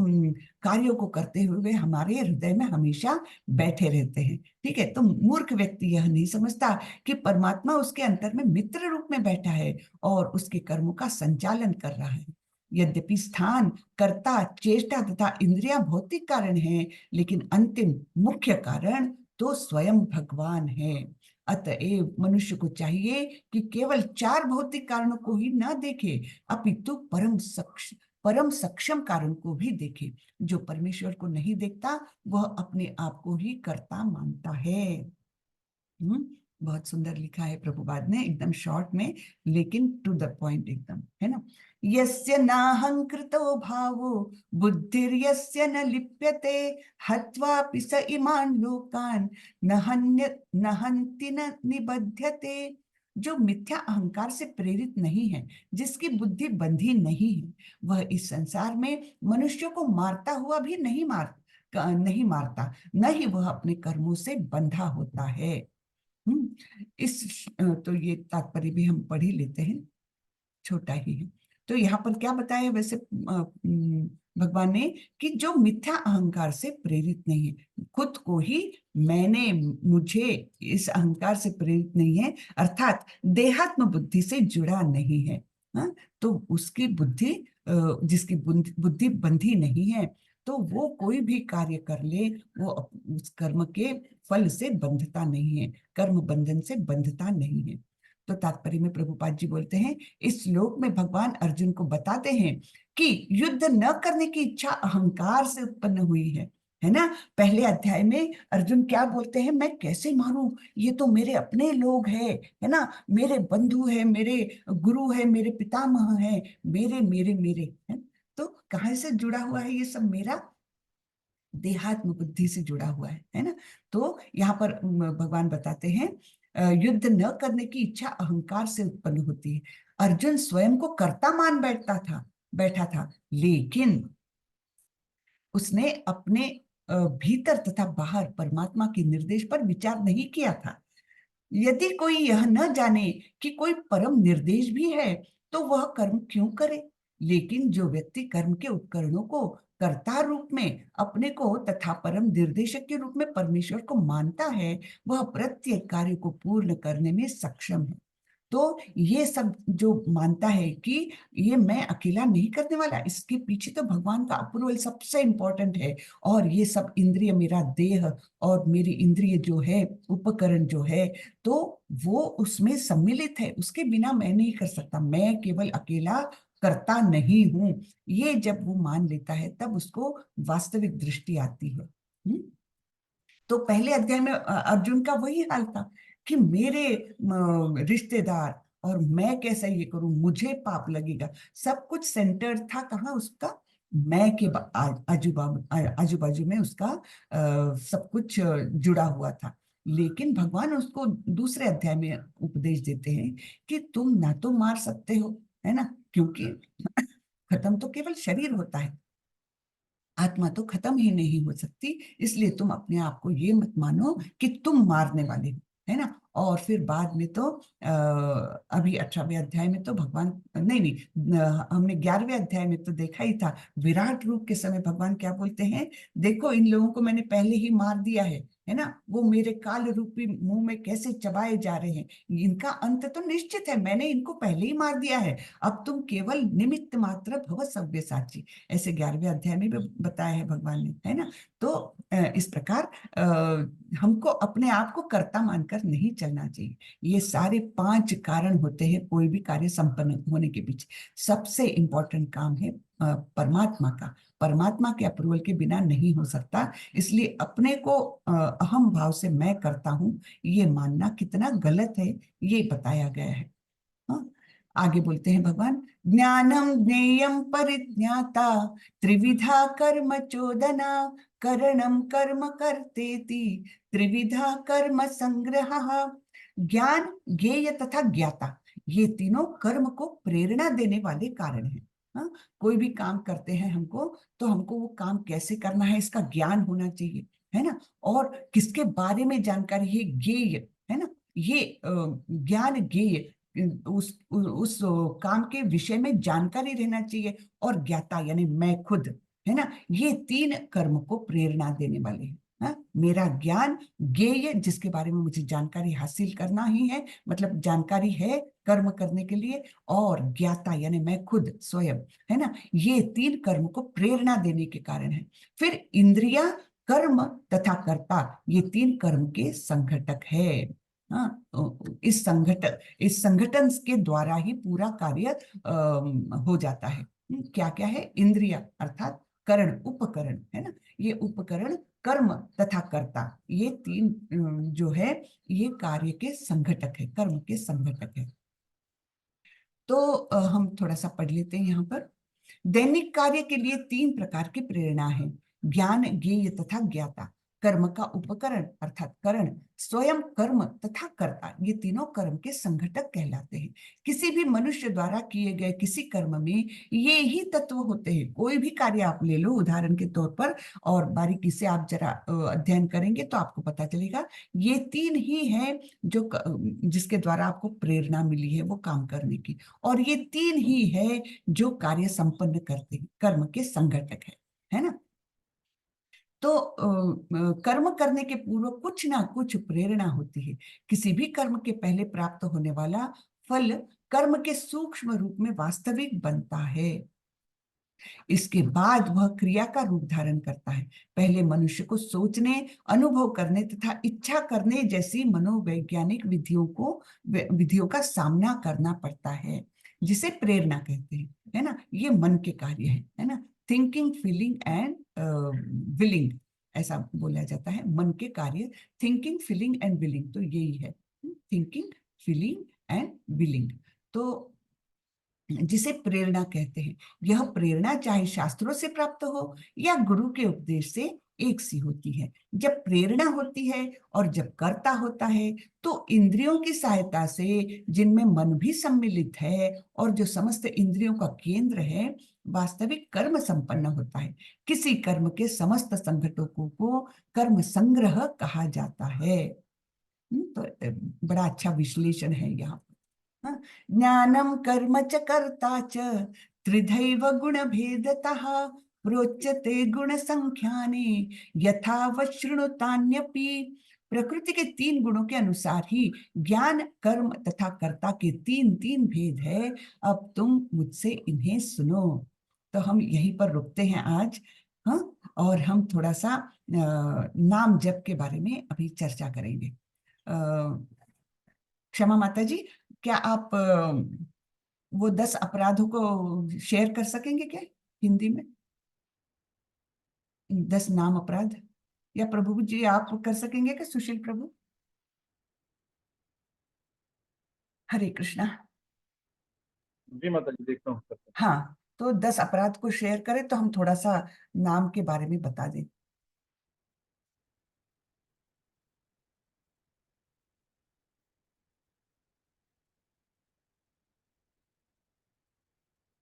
कार्यों को करते हुए वे हमारे हृदय में हमेशा बैठे रहते हैं। ठीक है, तो मूर्ख व्यक्ति यह नहीं समझता कि परमात्मा उसके अंतर में मित्र रूप में बैठा है और उसके कर्मों का संचालन कर रहा है। यद्यपि स्थान, कर्ता, चेष्टा तथा इंद्रिया भौतिक कारण है, लेकिन अंतिम मुख्य कारण तो स्वयं भगवान है। अतएव मनुष्य को चाहिए कि केवल 4 भौतिक कारणों को ही न देखे, अपितु परम सक्षम कारण को भी देखे। जो परमेश्वर को नहीं देखता वह अपने आप को ही कर्ता मानता है। बहुत सुंदर लिखा है प्रभुपाद ने, एकदम शॉर्ट में लेकिन टू द पॉइंट एकदम, है ना। यस्य नाहंकृतो भावो बुद्धिर्यस्य न लिप्यते हत्वापि स इमान् लोकान् न हन्ति न निबध्यते। जो मिथ्या अहंकार से प्रेरित नहीं है, जिसकी बुद्धि बंधी नहीं है, वह इस संसार में मनुष्यों को मारता हुआ भी नहीं मारता, न ही वह अपने कर्मों से बंधा होता है। तो ये तात्पर्य भी हम पढ़ ही लेते हैं, छोटा ही है। तो यहाँ पर क्या बताया वैसे भगवान ने, कि जो मिथ्या अहंकार से प्रेरित नहीं है, खुद को ही मैंने, मुझे, इस अहंकार से प्रेरित नहीं है, अर्थात देहात्म बुद्धि से जुड़ा नहीं है। तो उसकी बुद्धि, जिसकी बुद्धि बंधी नहीं है, तो वो कोई भी कार्य कर ले, वो उस कर्म के फल से बंधता नहीं है, कर्म बंधन से बंधता नहीं है। तो तात्पर्य में प्रभुपाद जी बोलते हैं, इस श्लोक में भगवान अर्जुन को बताते हैं कि युद्ध न करने की इच्छा अहंकार से उत्पन्न हुई है ना। पहले अध्याय में अर्जुन क्या बोलते हैं, मैं कैसे मारूं, ये तो मेरे अपने लोग हैं, है ना, मेरे बंधु है, मेरे गुरु है, मेरे पितामह है, मेरे मेरे मेरे है। तो कहाँ से जुड़ा हुआ है ये सब? मेरा देहात्म बुद्धि से जुड़ा हुआ है ना। तो यहाँ पर भगवान बताते हैं युद्ध न करने की इच्छा अहंकार से उत्पन्न होती है। अर्जुन स्वयं को कर्ता मान बैठा था, लेकिन उसने अपने भीतर तथा बाहर परमात्मा के निर्देश पर विचार नहीं किया था। यदि कोई यह न जाने कि कोई परम निर्देश भी है तो वह कर्म क्यों करे। लेकिन जो व्यक्ति कर्म के उपकरणों को कर्ता रूप में अपने को तथा परम निर्देशक के रूप में परमेश्वर को मानता है, वह प्रत्येक कार्य को पूर्ण करने में सक्षम है। तो ये सब जो मानता है कि ये मैं अकेला नहीं करने वाला, इसके पीछे तो भगवान का अप्रूवल सबसे इंपॉर्टेंट है। और ये सब इंद्रिय, मेरा देह और मेरी इंद्रिय जो है, उपकरण जो है, तो वो उसमें सम्मिलित है, उसके बिना मैं नहीं कर सकता, मैं केवल अकेला करता नहीं हूं। ये जब वो मान लेता है तब उसको वास्तविक दृष्टि आती है। तो पहले अध्याय में अर्जुन का वही हाल था कि मेरे रिश्तेदार और मैं कैसे ये करूं, मुझे पाप लगेगा। सब कुछ सेंटर था कहाँ उसका, मैं के आजू बाजू में उसका सब कुछ जुड़ा हुआ था। लेकिन भगवान उसको दूसरे अध्याय में उपदेश देते हैं कि तुम ना तो मार सकते हो, है ना, क्योंकि खत्म तो केवल शरीर होता है, आत्मा तो खत्म ही नहीं हो सकती। इसलिए तुम अपने आप को ये मत मानो कि तुम मारने वाले हो, है ना। और फिर बाद में तो अभी 18वें अध्याय में तो भगवान, नहीं नहीं, हमने 11वें अध्याय में तो देखा ही था, विराट रूप के समय भगवान क्या बोलते हैं, देखो इन लोगों को मैंने पहले ही मार दिया है ना, वो मेरे काल रूपी मुंह में कैसे चबाए जा रहे हैं, इनका अंत तो निश्चित है, मैंने इनको पहले ही मार दिया है, अब तुम केवल निमित्त मात्र भव सव्यसाची, ऐसे 11वें अध्याय में भी बताया है भगवान ने, है ना। तो इस प्रकार हमको अपने आप को कर्ता मानकर नहीं चलना चाहिए। ये सारे 5 कारण होते हैं कोई भी कार्य संपन्न होने के पीछे। सबसे इंपॉर्टेंट काम है परमात्मा का, परमात्मा के अप्रूवल के बिना नहीं हो सकता। इसलिए अपने को अहम भाव से मैं करता हूँ ये मानना कितना गलत है, ये बताया गया है। हाँ? आगे बोलते हैं भगवान, ज्ञानम ज्ञेयम परिज्ञाता त्रिविधा कर्म चोदना करणम कर्म कर्तेति त्रिविधा कर्म संग्रह। ज्ञान, ज्ञेय तथा ज्ञाता, ये तीनों कर्म को प्रेरणा देने वाले कारण हैं। हाँ? कोई भी काम करते हैं हमको, तो हमको वो काम कैसे करना है इसका ज्ञान होना चाहिए, है ना। और किसके बारे में जानकारी है, ज्ञेय, है ना। ये ज्ञान, ज्ञेय, उस काम के विषय में जानकारी रहना चाहिए। और ज्ञाता यानी मैं खुद, है ना, ये 3 कर्म को प्रेरणा देने वाले हैं। हाँ? मेरा ज्ञान, ज्ञेय जिसके बारे में मुझे जानकारी हासिल करना ही है, मतलब जानकारी है कर्म करने के लिए, और ज्ञाता यानी मैं खुद स्वयं, है ना, ये 3 कर्म को प्रेरणा देने के कारण है। फिर इंद्रिया, कर्म तथा कर्ता, ये 3 कर्म के संघटक है। हाँ, तो इस संगठन के द्वारा ही पूरा कार्य हो जाता है। क्या क्या है, इंद्रिया अर्थात करण, उपकरण, है ना, ये उपकरण, कर्म तथा कर्ता, ये 3 जो है ये कार्य के संघटक है, कर्म के संघटक है। तो हम थोड़ा सा पढ़ लेते हैं यहाँ पर। दैनिक कार्य के लिए 3 प्रकार की प्रेरणा है, ज्ञान, ज्ञेय तथा ज्ञाता। कर्म का उपकरण अर्थात करण, स्वयं कर्म तथा कर्ता, ये तीनों कर्म के संघटक कहलाते हैं। किसी भी मनुष्य द्वारा किए गए किसी कर्म में ये ही तत्व होते हैं। कोई भी कार्य आप ले लो उदाहरण के तौर पर, और बारीकी से आप जरा अध्ययन करेंगे तो आपको पता चलेगा, ये 3 ही हैं जो जिसके द्वारा आपको प्रेरणा मिली है वो काम करने की, और ये 3 ही है जो कार्य संपन्न करते हैं, कर्म के संघटक है ना। तो कर्म करने के पूर्व कुछ ना कुछ प्रेरणा होती है। किसी भी कर्म के पहले प्राप्त होने वाला फल कर्म के सूक्ष्म रूप में वास्तविक बनता है, इसके बाद वह क्रिया का रूप धारण करता है। पहले मनुष्य को सोचने, अनुभव करने तथा इच्छा करने जैसी मनोवैज्ञानिक विधियों का सामना करना पड़ता है, जिसे प्रेरणा कहते हैं, है ना। ये मन के कार्य है ना, थिंकिंग, फीलिंग एंड विलिंग, ऐसा बोला जाता है मन के कार्य, थिंकिंग, फीलिंग एंड विलिंग, तो यही है, थिंकिंग, फीलिंग एंड विलिंग। तो जिसे प्रेरणा कहते हैं, यह प्रेरणा चाहे शास्त्रों से प्राप्त हो या गुरु के उपदेश से एक सी होती है। जब प्रेरणा होती है और जब कर्ता होता है, तो इंद्रियों की सहायता से, जिनमें मन भी सम्मिलित है और जो समस्त इंद्रियों का केंद्र है, वास्तविक कर्म संपन्न होता है। किसी कर्म के समस्त संघटकों को कर्म संग्रह कहा जाता है। तो बड़ा अच्छा विश्लेषण है यहाँ। हाँ, ज्ञानम कर्म च कर्ता च त्रिधैव गुण भेदतः प्रोच्यते गुण संख्याने यथावत् शृणुतान्यपि। प्रकृति के 3 गुणों के अनुसार ही ज्ञान, कर्म तथा कर्ता के 3 भेद है। अब तुम मुझसे इन्हें सुनो। तो हम यहीं पर रुकते हैं आज। हाँ, और हम थोड़ा सा नाम जप के बारे में अभी चर्चा करेंगे। क्षमा माता जी, क्या आप वो 10 अपराधों को शेयर कर सकेंगे क्या हिंदी में? 10 नाम अपराध, या प्रभु जी आप कर सकेंगे क्या, सुशील प्रभु? हरे कृष्णा। जी माता जी, देखता हूँ करता हाँ, तो 10 अपराध को शेयर करें तो हम थोड़ा सा नाम के बारे में बता दें।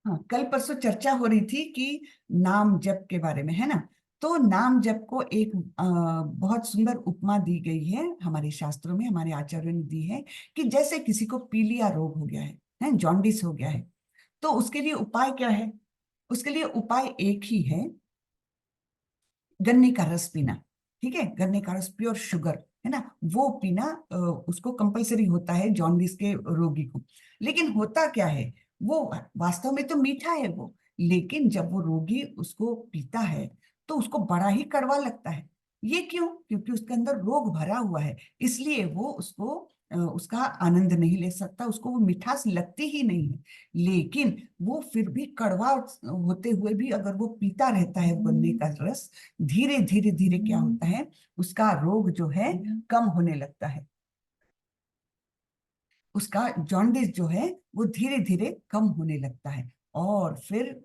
हाँ, कल परसों चर्चा हो रही थी कि नाम जप के बारे में, है ना। तो नाम जप को एक बहुत सुंदर उपमा दी गई है हमारे शास्त्रों में, हमारे आचार्यों ने दी है कि जैसे किसी को पीलिया रोग हो गया है जॉन्डिस हो गया है, तो उसके लिए उपाय क्या है। उसके लिए उपाय एक ही है, गन्ने का रस पीना। ठीक है, गन्ने का रस, प्योर शुगर, है ना, वो पीना उसको कंपलसरी होता है जॉन्डिस के रोगी को। लेकिन होता क्या है, वो वास्तव में तो मीठा है वो, लेकिन जब वो रोगी उसको पीता है तो उसको बड़ा ही कड़वा लगता है। ये क्यों? क्योंकि उसके अंदर रोग भरा हुआ है, इसलिए वो उसको उसका आनंद नहीं ले सकता, उसको वो मिठास लगती ही नहीं है। लेकिन वो फिर भी कड़वा होते हुए भी अगर वो पीता रहता है गन्ने का रस, धीरे धीरे धीरे क्या होता है, उसका रोग जो है कम होने लगता है। उसका जॉन्डिस जो है वो धीरे धीरे कम होने लगता है। और फिर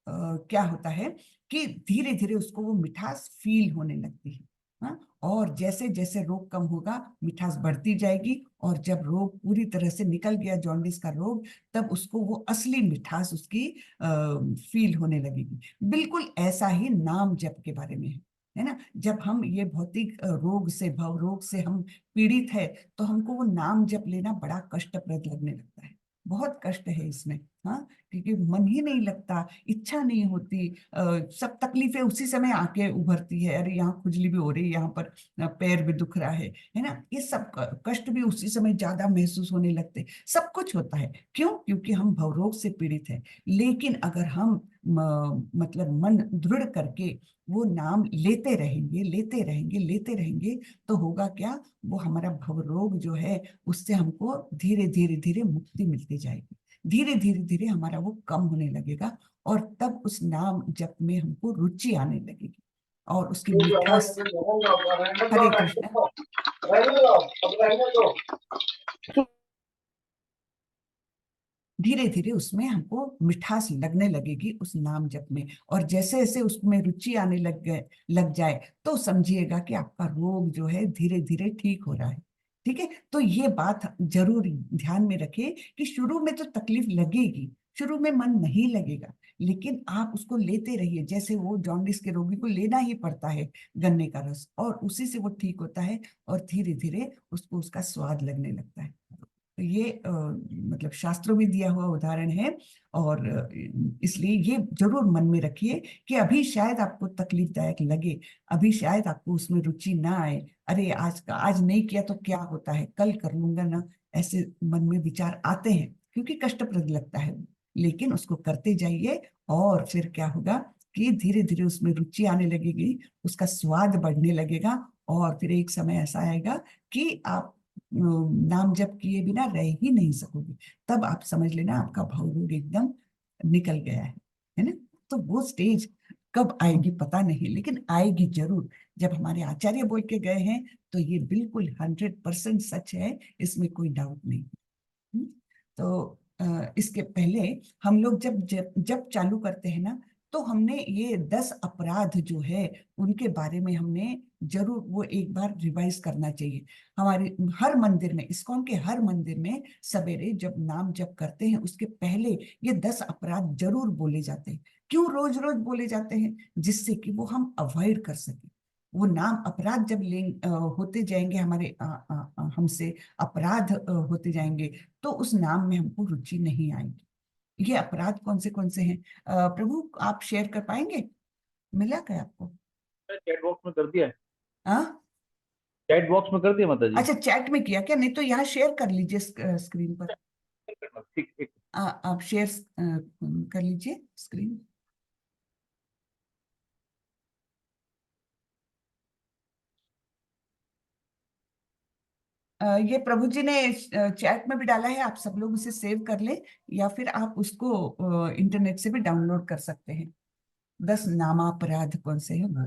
क्या होता है कि धीरे धीरे उसको वो मिठास फील होने लगती है। हाँ? और जैसे जैसे रोग कम होगा मिठास बढ़ती जाएगी, और जब रोग पूरी तरह से निकल गया, जॉन्डिस का रोग, तब उसको वो असली मिठास उसकी फील होने लगेगी। बिल्कुल ऐसा ही नाम जप के बारे में है ना। जब हम ये भौतिक रोग से, भव रोग से हम पीड़ित है, तो हमको वो नाम जप लेना बड़ा कष्टप्रद लगने लगता है। बहुत कष्ट है इसमें। हाँ, क्योंकि मन ही नहीं लगता, इच्छा नहीं होती, सब तकलीफें उसी समय आके उभरती है। अरे यहाँ खुजली भी हो रही है, यहाँ पर पैर भी दुख रहा है ना। ये सब कष्ट भी उसी समय ज्यादा महसूस होने लगते, सब कुछ होता है। क्यों? क्योंकि हम भवरोग से पीड़ित हैं। लेकिन अगर हम मतलब मन दृढ़ करके वो नाम लेते रहेंगे, लेते रहेंगे, लेते रहेंगे, तो होगा क्या, वो हमारा भवरोग जो है उससे हमको धीरे धीरे धीरे मुक्ति मिलती जाएगी। धीरे धीरे धीरे हमारा वो कम होने लगेगा, और तब उस नाम जप में हमको रुचि आने लगेगी और उसकी मिठास। हरे कृष्ण। धीरे धीरे उसमें हमको मिठास लगने लगेगी उस नाम जप में, और जैसे जैसे उसमें रुचि आने लग जाए, तो समझिएगा कि आपका रोग जो है धीरे धीरे ठीक हो रहा है। ठीक है, तो ये बात जरूर ध्यान में रखें कि शुरू में तो तकलीफ लगेगी, शुरू में मन नहीं लगेगा, लेकिन आप उसको लेते रहिए। जैसे वो जॉन्डिस के रोगी को लेना ही पड़ता है गन्ने का रस, और उसी से वो ठीक होता है, और धीरे धीरे उसको उसका स्वाद लगने लगता है। तो ये मतलब शास्त्रों में दिया हुआ उदाहरण है। और इसलिए ये जरूर मन में रखिए कि अभी शायद आपको तकलीफदायक लगे, अभी शायद आपको उसमें रुचि ना आए। अरे आज नहीं किया तो क्या होता है, कल कर लूंगा ना, ऐसे मन में विचार आते हैं, क्योंकि कष्टप्रद लगता है। लेकिन उसको करते जाइए, और फिर क्या होगा कि धीरे धीरे उसमें रुचि आने लगेगी, उसका स्वाद बढ़ने लगेगा, और फिर एक समय ऐसा आएगा कि आप नाम जप किए बिना रह ही नहीं सकोगे। तब आप समझ लेना आपका भवरोग एकदम निकल गया है ना। तो वो स्टेज कब आएगी पता नहीं, लेकिन आएगी जरूर। जब हमारे आचार्य बोल के गए हैं तो ये बिल्कुल 100% सच है, इसमें कोई डाउट नहीं। हम्म। तो इसके पहले हम लोग जब जब जब चालू करते हैं ना, तो हमने ये 10 अपराध जो है उनके बारे में हमने जरूर वो एक बार रिवाइज करना चाहिए। हमारे हर मंदिर में, इस्कॉन के हर मंदिर में सवेरे जब नाम जप करते हैं उसके पहले ये 10 अपराध जरूर बोले जाते हैं। क्यों रोज रोज बोले जाते हैं? जिससे कि वो हम अवॉइड कर सके। वो नाम अपराध जब होते जाएंगे, हमारे हमसे अपराध होते जाएंगे, तो उस नाम में हमको रुचि नहीं आएगी। ये अपराध कौन से हैं? प्रभु आप शेयर कर पाएंगे? मिला क्या आपको? हूँ। चैट बॉक्स में कर दिया है। हाँ, चैट बॉक्स में कर दिया माता जी। अच्छा, चैट में किया क्या? नहीं तो यहाँ शेयर कर लीजिए स्क्रीन पर। ठीक ठीक। आप शेयर कर लीजिए स्क्रीन। ये प्रभु जी ने चैट में भी डाला है, आप सब लोग उसे सेव कर लें, या फिर आप उसको इंटरनेट से भी डाउनलोड कर सकते हैं। 10 नामापराध कौन से हैं वो।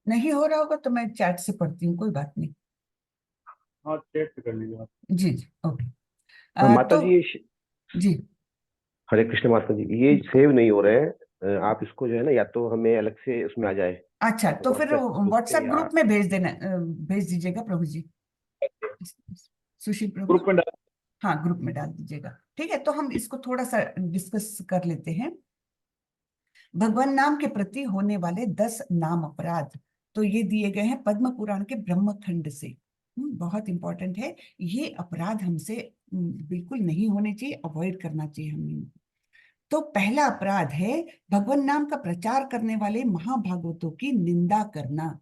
नहीं हो रहा होगा तो मैं चैट से पढ़ती हूँ, कोई बात नहीं। हाँ चैट से कर लीजिए आप। जी जी ओके। माता तो जी ये जी हरे कृष्ण माता जी, ये सेव नहीं हो रहे हैं। आप इसको जो है ना, या तो हमें अलग से उसमें आ जाए अच्छा, तो फिर व्हाट्सएप ग्रुप व्हाट्सएप पे, या ग्रुप में भेज देना, भेज दीजिएगा प्रभु जी, सुशील प्रभु। ग्रुप में डाल। हाँ, ग्रुप में डाल दीजिएगा। ठीक है, तो हम इसको थोड़ा सा डिस्कस कर लेते हैं। भगवान नाम के प्रति होने वाले 10 नाम अपराध, तो ये दिए गए हैं पद्म पुराण के ब्रह्मखंड से। बहुत इंपॉर्टेंट है। ये अपराध हमसे बिल्कुल नहीं होने चाहिए, अवॉइड करना चाहिए हमें। तो पहला अपराध है भगवान नाम का प्रचार करने वाले महाभागवतों की निंदा करना।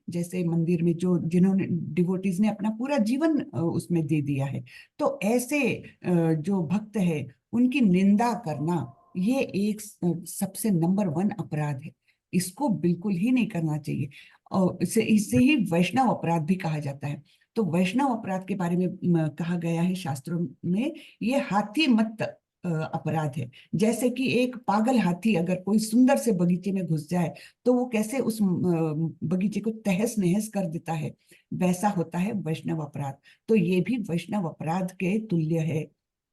जैसे मंदिर में जो जिन्होंने डिवोटीज ने अपना पूरा जीवन उसमें दे दिया है, तो ऐसे जो भक्त है उनकी निंदा करना, ये एक सबसे नंबर 1 अपराध है। इसको बिल्कुल ही नहीं करना चाहिए। और इससे ही वैष्णव अपराध भी कहा जाता है। तो वैष्णव अपराध के बारे में कहा गया है शास्त्रों में, ये हाथी मत अपराध है। जैसे कि एक पागल हाथी अगर कोई सुंदर से बगीचे में घुस जाए तो वो कैसे उस बगीचे को तहस नहस कर देता है, वैसा होता है वैष्णव अपराध। तो ये भी वैष्णव अपराध के तुल्य है।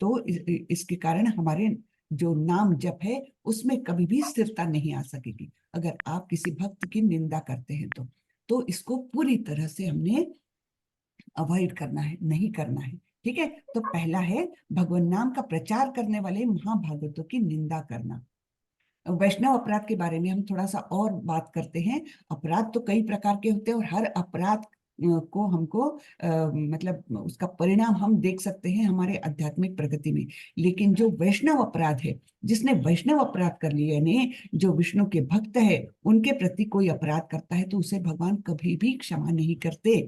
तो इसके कारण हमारे जो नाम जप है उसमें कभी भी स्थिरता नहीं आ सकेगी, अगर आप किसी भक्त की निंदा करते हैं तो इसको पूरी तरह से हमने अवॉइड करना है, नहीं करना है। ठीक है, तो पहला है भगवान नाम का प्रचार करने वाले महाभागवतों की निंदा करना। वैष्णव अपराध के बारे में हम थोड़ा सा और बात करते हैं। अपराध तो कई प्रकार के होते हैं और हर अपराध को हमको मतलब उसका परिणाम हम देख सकते हैं हमारे आध्यात्मिक प्रगति में। लेकिन जो वैष्णव अपराध है, जिसने वैष्णव अपराध कर लिए, यानी जो विष्णु के भक्त है उनके प्रति कोई अपराध करता है, तो उसे भगवान कभी भी क्षमा नहीं करते।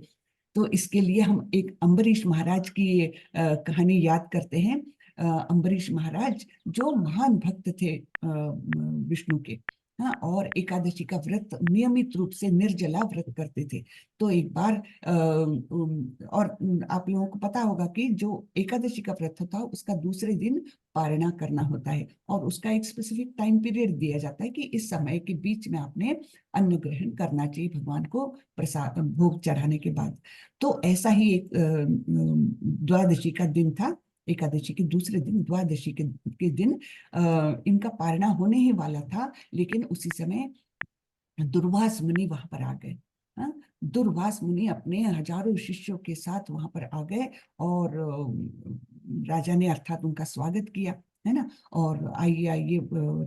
तो इसके लिए हम एक अम्बरीश महाराज की कहानी याद करते हैं। अम्बरीश महाराज जो महान भक्त थे विष्णु के, हाँ, और एकादशी का व्रत नियमित रूप से निर्जला व्रत करते थे। तो एक बार और आप लोगों को पता होगा कि जो एकादशी का व्रत होता है उसका दूसरे दिन पारणा करना होता है, और उसका एक स्पेसिफिक टाइम पीरियड दिया जाता है कि इस समय के बीच में आपने अन्न ग्रहण करना चाहिए भगवान को प्रसाद भोग चढ़ाने के बाद। तो ऐसा ही एक द्वादशी का दिन था, एकादशी के दूसरे दिन द्वादशी के दिन इनका पारणा होने ही वाला था, लेकिन उसी समय दुर्वास मुनि वहां पर आ गए। हाँ, दुर्वास मुनि अपने हजारों शिष्यों के साथ वहां पर आ गए, और राजा ने अर्थात उनका स्वागत किया, है ना। और आइए आइए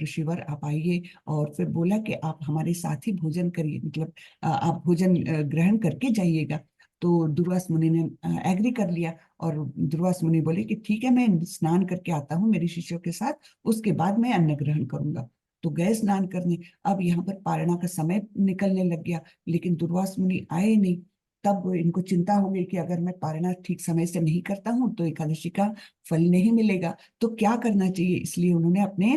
ऋषिवर आप आइए, और फिर बोला कि आप हमारे साथ ही भोजन करिए, मतलब आप भोजन ग्रहण करके जाइएगा। तो दुर्वास मुनि ने एग्री कर लिया, और दुर्वास मुनि बोले कि ठीक है, मैं स्नान करके आता हूँ मेरे शिष्यों के साथ, उसके बाद मैं अन्न ग्रहण करूंगा। तो गए स्नान करने। अब यहाँ पर पारणा का समय निकलने लग गया, लेकिन दुर्वास मुनि आए नहीं। तब इनको चिंता हो गई कि अगर मैं पारणा ठीक समय से नहीं करता हूँ तो एकादशी का फल नहीं मिलेगा, तो क्या करना चाहिए। इसलिए उन्होंने अपने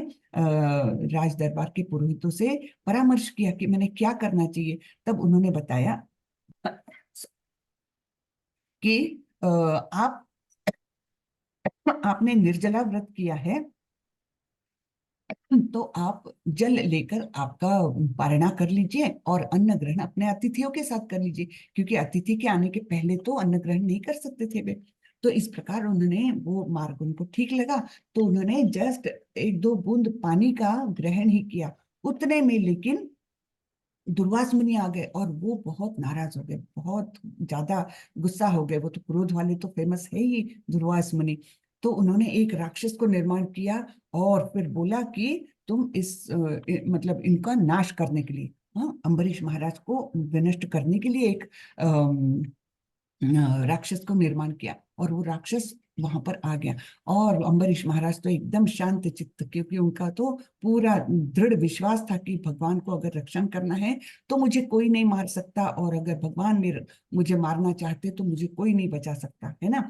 राज दरबार के पुरोहितों से परामर्श किया कि मैंने क्या करना चाहिए। तब उन्होंने बताया कि आप आपने निर्जला व्रत किया है, तो आप जल लेकर आपका पारणा कर लीजिए और अन्न ग्रहण अपने अतिथियों के साथ कर लीजिए, क्योंकि अतिथि के आने के पहले तो अन्न ग्रहण नहीं कर सकते थे वे। तो इस प्रकार उन्होंने वो मार्ग उनको ठीक लगा, तो उन्होंने जस्ट 1-2 बूंद पानी का ग्रहण ही किया उतने में। लेकिन दुर्वास मुनि आ गए और वो बहुत नाराज हो गए, बहुत ज्यादा गुस्सा हो गए। वो तो क्रोध वाले तो फेमस है ही दुर्वास मुनि। तो उन्होंने एक राक्षस को निर्माण किया, और फिर बोला कि तुम मतलब इनका नाश करने के लिए, हाँ, अम्बरीश महाराज को विनष्ट करने के लिए एक राक्षस को निर्माण किया, और वो राक्षस वहां पर आ गया। और अम्बरीश महाराज तो एकदम शांत चित्त, क्योंकि उनका तो पूरा दृढ़ विश्वास था कि भगवान को अगर रक्षण करना है तो मुझे कोई नहीं मार सकता, और अगर भगवान मेरे मुझे मारना चाहते तो मुझे कोई नहीं बचा सकता, है ना।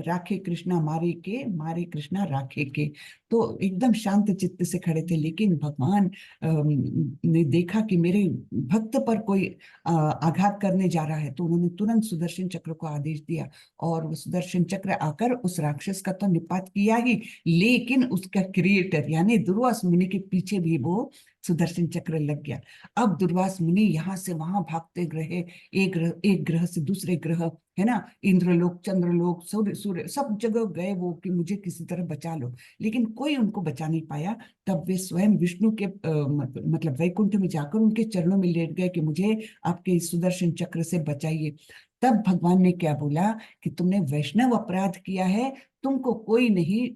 राखे कृष्णा मारे के, मारे कृष्णा राखे के। तो एकदम शांत चित्त से खड़े थे, लेकिन भगवान ने देखा कि मेरे भक्त पर कोई आघात करने जा रहा है, तो उन्होंने तुरंत सुदर्शन चक्र को आदेश दिया, और वो सुदर्शन चक्र आकर उस राक्षस का तो निपात किया ही, लेकिन उसका क्रिएटर यानी दुर्वास मुनि के पीछे भी वो सुदर्शन चक्र लग गया। अब दुर्वास मुनि यहाँ से वहां भागते रहे, एक ग्रह से दूसरे ग्रह, है ना, इंद्रलोक, चंद्रलोक, सूर्य सूर्य सब जगह गए वो कि मुझे किसी तरह बचा लो, लेकिन कोई उनको बचा नहीं पाया। तब वे स्वयं विष्णु के मतलब वैकुंठ में जाकर उनके चरणों में लेट गए कि मुझे आपके इस सुदर्शन चक्र से बचाइए। तब भगवान ने क्या बोला कि तुमने वैष्णव अपराध किया है, तुमको कोई नहीं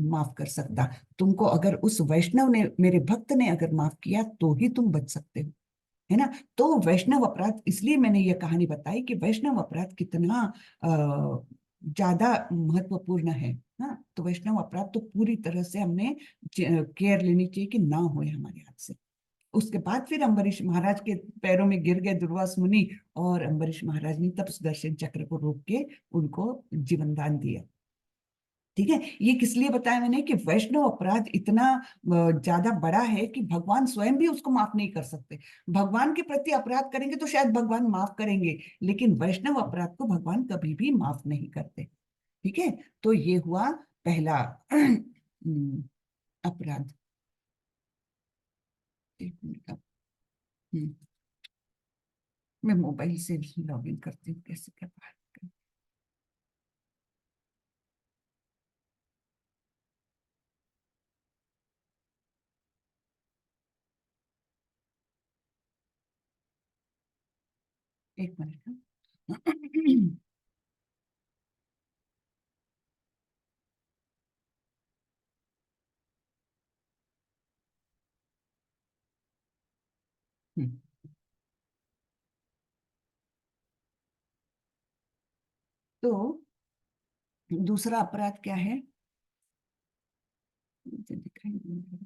माफ कर सकता। तुमको अगर उस वैष्णव ने, मेरे भक्त ने अगर माफ किया तो ही तुम बच सकते हो, है ना। तो वैष्णव अपराध, इसलिए मैंने ये कहानी बताई कि वैष्णव अपराध कितना ज्यादा महत्वपूर्ण है। हाँ, तो वैष्णव अपराध तो पूरी तरह से हमने केयर लेनी चाहिए कि ना होए हमारे हाथ से। उसके बाद फिर अम्बरीश महाराज के पैरों में गिर गए दुर्वास मुनि, और अम्बरीश महाराज ने तब सुदर्शन चक्र को रोक के उनको जीवन दान दिया। ठीक है, ये किस लिए बताया मैंने कि वैष्णव अपराध इतना ज्यादा बड़ा है कि भगवान स्वयं भी उसको माफ नहीं कर सकते। भगवान के प्रति अपराध करेंगे तो शायद भगवान माफ करेंगे, लेकिन वैष्णव अपराध को भगवान कभी भी माफ नहीं करते। ठीक है, तो ये हुआ पहला अपराध। एक मिनट हम्म, मैं मोबाइल से लॉग इन करती हूँ, कैसे क्या बात करें। एक मिनट हम्म, तो दूसरा अपराध क्या है, मुझे दिखाई नहीं दे रहा।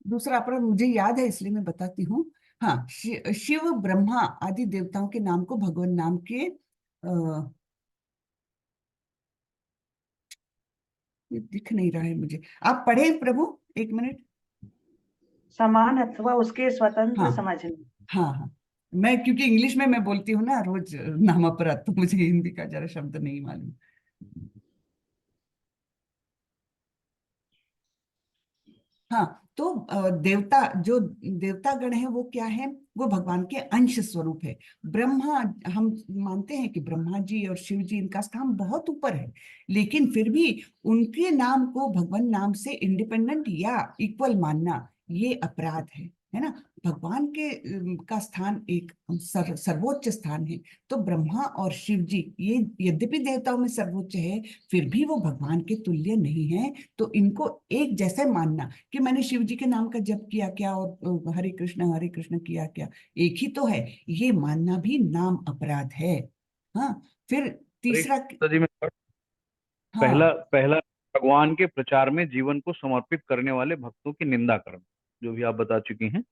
दूसरा अपराध मुझे याद है इसलिए मैं बताती हूँ। हाँ, शिव ब्रह्मा आदि देवताओं के नाम को भगवान नाम के ये दिख नहीं रहा है मुझे, आप पढ़े प्रभु, एक मिनट। समान अथवा उसके स्वतंत्र हाँ समझने। हाँ हाँ, मैं क्योंकि इंग्लिश में मैं बोलती हूँ ना रोज नाम अपराध, तो मुझे हिंदी का जरा शब्द नहीं मालूम। हाँ, तो देवता, जो देवता गण है वो क्या है, वो भगवान के अंश स्वरूप है। ब्रह्मा, हम मानते हैं कि ब्रह्मा जी और शिव जी, इनका स्थान बहुत ऊपर है, लेकिन फिर भी उनके नाम को भगवान नाम से इंडिपेंडेंट या इक्वल मानना ये अपराध है ना। भगवान के का स्थान एक सर्वोच्च स्थान है। तो ब्रह्मा और शिव जी ये यद्यपि देवताओं में सर्वोच्च है, फिर भी वो भगवान के तुल्य नहीं है। तो इनको एक जैसे मानना कि मैंने शिव जी के नाम का जप किया क्या और हरे कृष्ण किया क्या, एक ही तो है, ये मानना भी नाम अपराध है। हाँ, फिर तीसरा, जी में पहला हाँ पहला भगवान के प्रचार में जीवन को समर्पित करने वाले भक्तों की निंदा करना, जो भी आप बता चुकी हैं।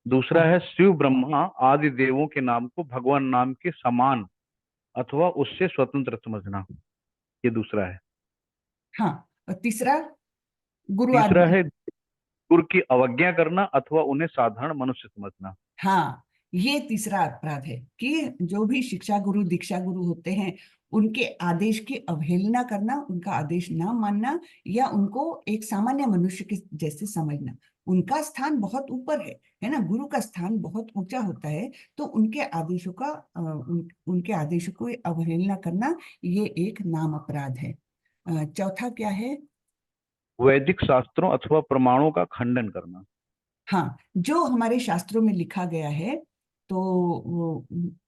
दूसरा हाँ है शिव ब्रह्मा आदि देवों के नाम को भगवान नाम के समान अथवा उससे स्वतंत्र समझना, ये दूसरा है। हाँ, और तीसरा गुरु तीसरा आज्ञा, है गुरु की अवज्ञा करना अथवा उन्हें साधारण मनुष्य समझना। हाँ, ये तीसरा अपराध है कि जो भी शिक्षा गुरु दीक्षा गुरु होते हैं, उनके आदेश की अवहेलना करना, उनका आदेश ना मानना, या उनको एक सामान्य मनुष्य के जैसे समझना। उनका स्थान बहुत ऊपर है ना, गुरु का स्थान बहुत ऊंचा होता है, तो उनके आदेशों का उनके आदेशों को अवहेलना करना ये एक नाम अपराध है। चौथा क्या है, वैदिक शास्त्रों अथवा प्रमाणों का खंडन करना। हाँ, जो हमारे शास्त्रों में लिखा गया है तो वो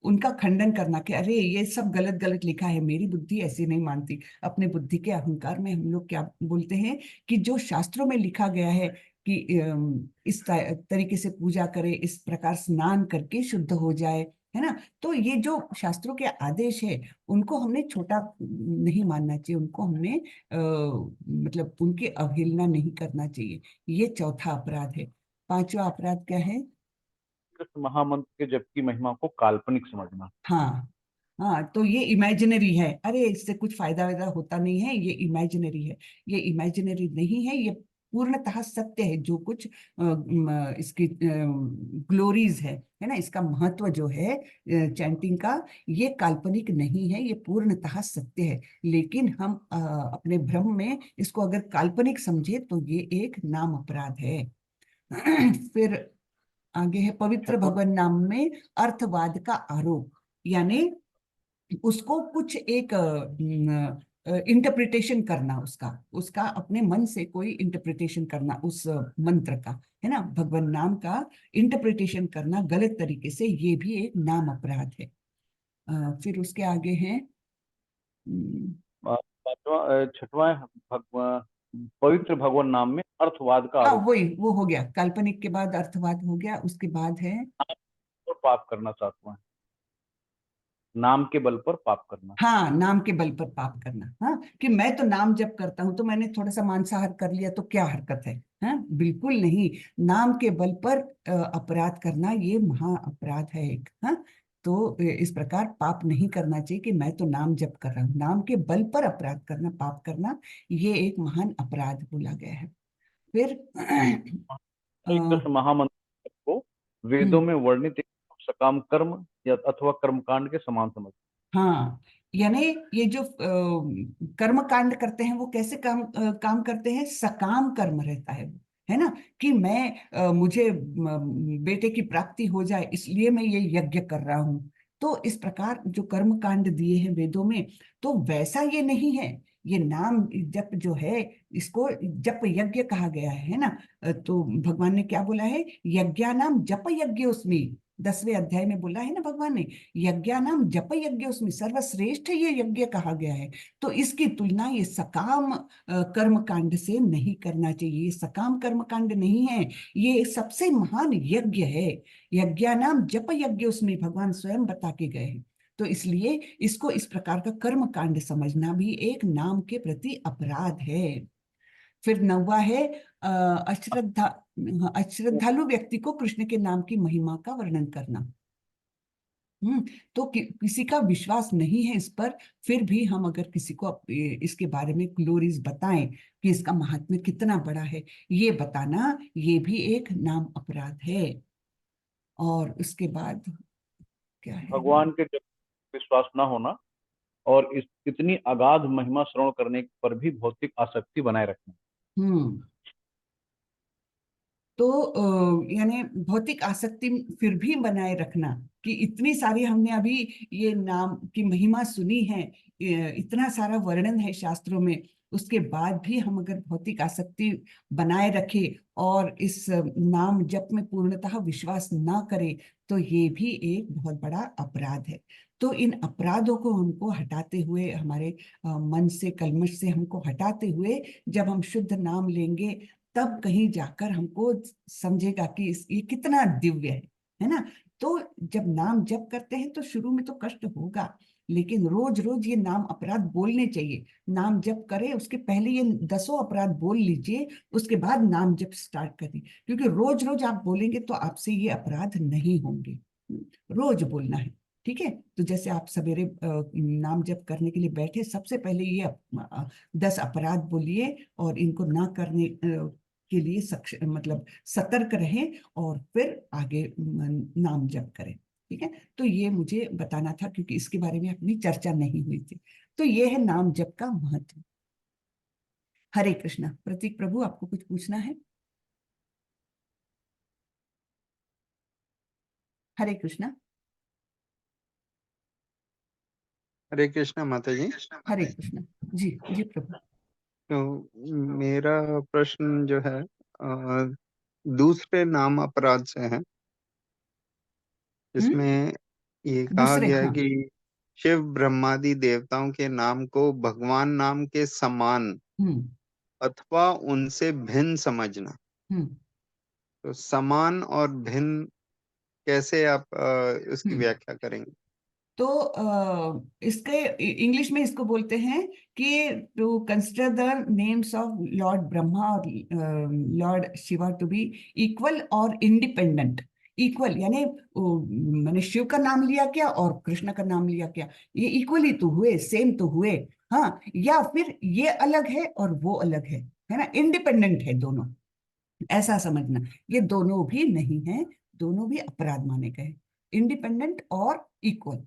उनका खंडन करना कि अरे ये सब गलत गलत लिखा है, मेरी बुद्धि ऐसी नहीं मानती। अपने बुद्धि के अहंकार में हम लोग क्या बोलते हैं कि जो शास्त्रों में लिखा गया है कि इस तरीके से पूजा करे, इस प्रकार स्नान करके शुद्ध हो जाए, है ना। तो ये जो शास्त्रों के आदेश है उनको हमने छोटा नहीं मानना चाहिए, उनको हमने मतलब उनकी अवहेलना नहीं करना चाहिए। ये चौथा अपराध है। पांचवा अपराध क्या है? कृष्ण महामंत्र के जप की महिमा को काल्पनिक समझना। हाँ, हाँ, तो ये इमेजिनरी है, अरे इससे कुछ फायदा वायदा होता नहीं है, ये इमेजिनरी है। ये इमेजिनरी नहीं है, ये पूर्णतः सत्य है। जो कुछ इसकी ग्लोरीज है ना, इसका महत्व जो है चैंटिंग का, ये काल्पनिक नहीं है, ये पूर्णतः सत्य है। लेकिन हम अपने भ्रम में इसको अगर काल्पनिक समझे तो ये एक नाम अपराध है। फिर आगे है पवित्र छठवां भगवान नाम में अर्थवाद का आरोप, यानी उसको कुछ एक इंटरप्रिटेशन करना, उसका उसका अपने मन से कोई इंटरप्रिटेशन करना उस मंत्र का, है ना, भगवान नाम का इंटरप्रिटेशन करना गलत तरीके से, ये भी एक नाम अपराध है। फिर उसके आगे हैं छठवां पवित्र भगवान नाम में अर्थवाद का हाँ, आरोप वही वो हो गया, काल्पनिक के बाद अर्थवाद हो गया। उसके बाद है और पाप करना। सातवां नाम के बल पर पाप करना। हाँ, नाम के बल पर पाप करना। हाँ, कि मैं तो नाम जप करता हूं तो मैंने थोड़ा सा मांसाहार कर लिया तो क्या हरकत है? हाँ, बिल्कुल नहीं। नाम के बल पर अपराध करना ये महा अपराध है एक। हाँ, तो इस प्रकार पाप नहीं करना चाहिए कि मैं तो नाम जप कर रहा हूँ। नाम के बल पर अपराध करना, पाप करना, ये एक महान अपराध बोला गया है। फिर हरे कृष्ण महामंत्र को वेदों हम्म, में वर्णित एक सकाम कर्म या अथवा कर्मकांड के समान समझ। हाँ, यानी ये जो कर्म कांड करते हैं वो कैसे काम करते हैं? सकाम कर्म रहता है वो, है ना, कि मैं मुझे बेटे की प्राप्ति हो जाए इसलिए मैं ये यज्ञ कर रहा हूँ। तो इस प्रकार जो कर्म कांड दिए हैं वेदों में, तो वैसा ये नहीं है। ये नाम जप जो है, इसको जप यज्ञ कहा गया है ना। तो भगवान ने क्या बोला है? यज्ञानाम जप यज्ञ उसमें 10वें अध्याय में बोला है ना भगवान ने, यज्ञानाम जप यज्ञ उसमें सर्वश्रेष्ठ ये यज्ञ कहा गया है। तो इसकी तुलना ये सकाम कर्म कांड से नहीं करना चाहिए। ये सकाम कर्म कांड नहीं है, ये सबसे महान यज्ञ है। यज्ञानाम जप यज्ञ उसमें भगवान स्वयं बता के गए हैं। तो इसलिए इसको इस प्रकार का कर्म कांड समझना भी एक नाम के प्रति अपराध है। फिर नौवा है अश्रद्धा अश्रद्धालु व्यक्ति को कृष्ण के नाम की महिमा का वर्णन करना। तो किसी का विश्वास नहीं है इस पर, फिर भी हम अगर किसी को इसके बारे में ग्लोरीज बताएं कि इसका महात्म्य कितना बड़ा है, ये बताना ये भी एक नाम अपराध है। और उसके बाद क्या है? भगवान के जप में विश्वास न होना और इस इतनी अगाध महिमा श्रवण करने पर भी भौतिक आसक्ति बनाए रखना। हम्म तो यानी भौतिक आसक्ति फिर भी बनाए रखना, कि इतनी सारी हमने अभी ये नाम की महिमा सुनी है, इतना सारा वर्णन है शास्त्रों में, उसके बाद भी हम अगर भौतिक आसक्ति बनाए रखें और इस नाम जप में पूर्णतः विश्वास ना करें, तो ये भी एक बहुत बड़ा अपराध है। तो इन अपराधों को हमको हटाते हुए, हमारे मन से, कल्मश से हमको हटाते हुए, जब हम शुद्ध नाम लेंगे, तब कहीं जाकर हमको समझेगा कि ये कितना दिव्य है ना। तो जब नाम जप करते हैं तो शुरू में तो कष्ट होगा, लेकिन रोज रोज ये नाम अपराध बोलने चाहिए। नाम जप करें उसके पहले ये 10 अपराध बोल लीजिए, उसके बाद नाम जप स्टार्ट करें, क्योंकि रोज रोज आप बोलेंगे तो आपसे ये अपराध नहीं होंगे। रोज बोलना है, ठीक है। तो जैसे आप सवेरे नाम जप करने के लिए बैठे, सबसे पहले ये 10 अपराध बोलिए और इनको ना करने के लिए मतलब सतर्क रहें, और फिर आगे नाम जप करें। ठीक है, तो ये मुझे बताना था क्योंकि इसके बारे में अपनी चर्चा नहीं हुई थी। तो ये है नाम जप का महत्व। हरे कृष्णा। प्रतीक प्रभु, आपको कुछ पूछना है? हरे कृष्णा। हरे कृष्णा माता जी। हरे कृष्णा। जी जी प्रभु। तो मेरा प्रश्न जो है दूसरे नाम अपराध से है, हम्म जिसमें ये कहा दूसरे, गया है हाँ। कि शिव ब्रह्मादि देवताओं के नाम को भगवान नाम के समान हम्म अथवा उनसे भिन्न समझना। हम्म तो समान और भिन्न कैसे आप उसकी हम्म व्याख्या करेंगे? तो इसके इंग्लिश में इसको बोलते हैं कि to consider the names of lord Brahma और lord Shiva to be equal और इंडिपेंडेंट। इक्वल यानी मैंने शिव का नाम लिया क्या और कृष्ण का नाम लिया क्या, ये इक्वली तो हुए, सेम तो हुए। हाँ, या फिर ये अलग है और वो अलग है ना, इंडिपेंडेंट है दोनों, ऐसा समझना। ये दोनों भी नहीं है, दोनों भी अपराध माने गए, इंडिपेंडेंट और इक्वल।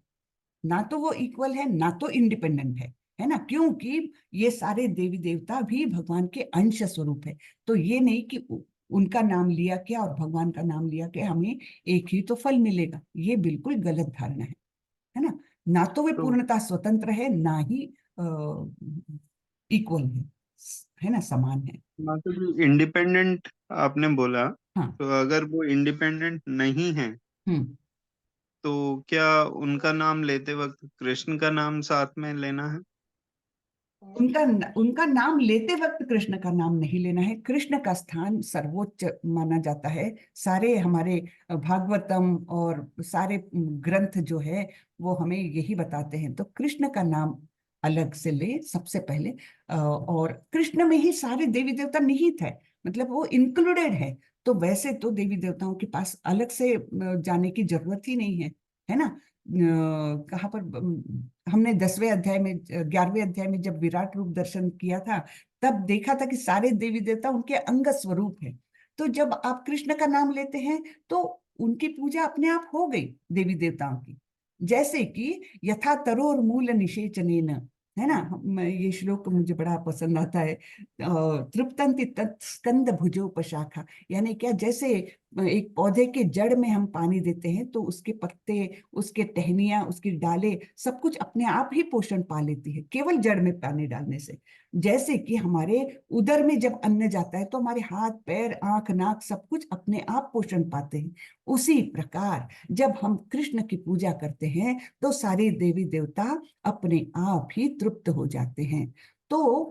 ना तो वो इक्वल है ना तो इंडिपेंडेंट है ना, क्योंकि ये सारे देवी देवता भी भगवान के अंश स्वरूप है। तो ये नहीं कि उनका नाम लिया क्या और भगवान का नाम लिया क्या हमें एक ही तो फल मिलेगा, ये बिल्कुल गलत धारणा है ना। ना तो वे तो पूर्णतः स्वतंत्र है, ना ही इक्वल है ना, समान है। माता जी, इंडिपेंडेंट आपने बोला, हाँ। तो अगर वो इंडिपेंडेंट नहीं है हम्म तो क्या उनका नाम लेते वक्त कृष्ण का नाम साथ में लेना है? उनका उनका नाम लेते वक्त कृष्ण का नाम नहीं लेना है। कृष्ण का स्थान सर्वोच्च माना जाता है। सारे हमारे भागवतम और सारे ग्रंथ जो है वो हमें यही बताते हैं। तो कृष्ण का नाम अलग से ले सबसे पहले, और कृष्ण में ही सारे देवी देवता निहित है, मतलब वो इंक्लूडेड है। तो वैसे तो देवी देवताओं के पास अलग से जाने की जरूरत ही नहीं है ना। कहाँ पर हमने 10वें अध्याय में 11वें अध्याय में जब विराट रूप दर्शन किया था, तब देखा था कि सारे देवी देवता उनके अंग स्वरूप है। तो जब आप कृष्ण का नाम लेते हैं तो उनकी पूजा अपने आप हो गई देवी देवताओं की। जैसे कि यथा तरोर मूल निषेचनेन, है ना, ये श्लोक मुझे बड़ा पसंद आता है। तृप्तंति तत्स्कंद भुजोपशाखा, यानी क्या, जैसे एक पौधे के जड़ में हम पानी देते हैं तो उसके पत्ते, उसके टहनियां, उसकी डालें सब कुछ अपने आप ही पोषण पा लेती है केवल जड़ में पानी डालने से। जैसे कि हमारे उदर में जब अन्न जाता है तो हमारे हाथ पैर आंख नाक सब कुछ अपने आप पोषण पाते हैं। उसी प्रकार जब हम कृष्ण की पूजा करते हैं तो सारे देवी देवता अपने आप ही तृप्त हो जाते हैं। तो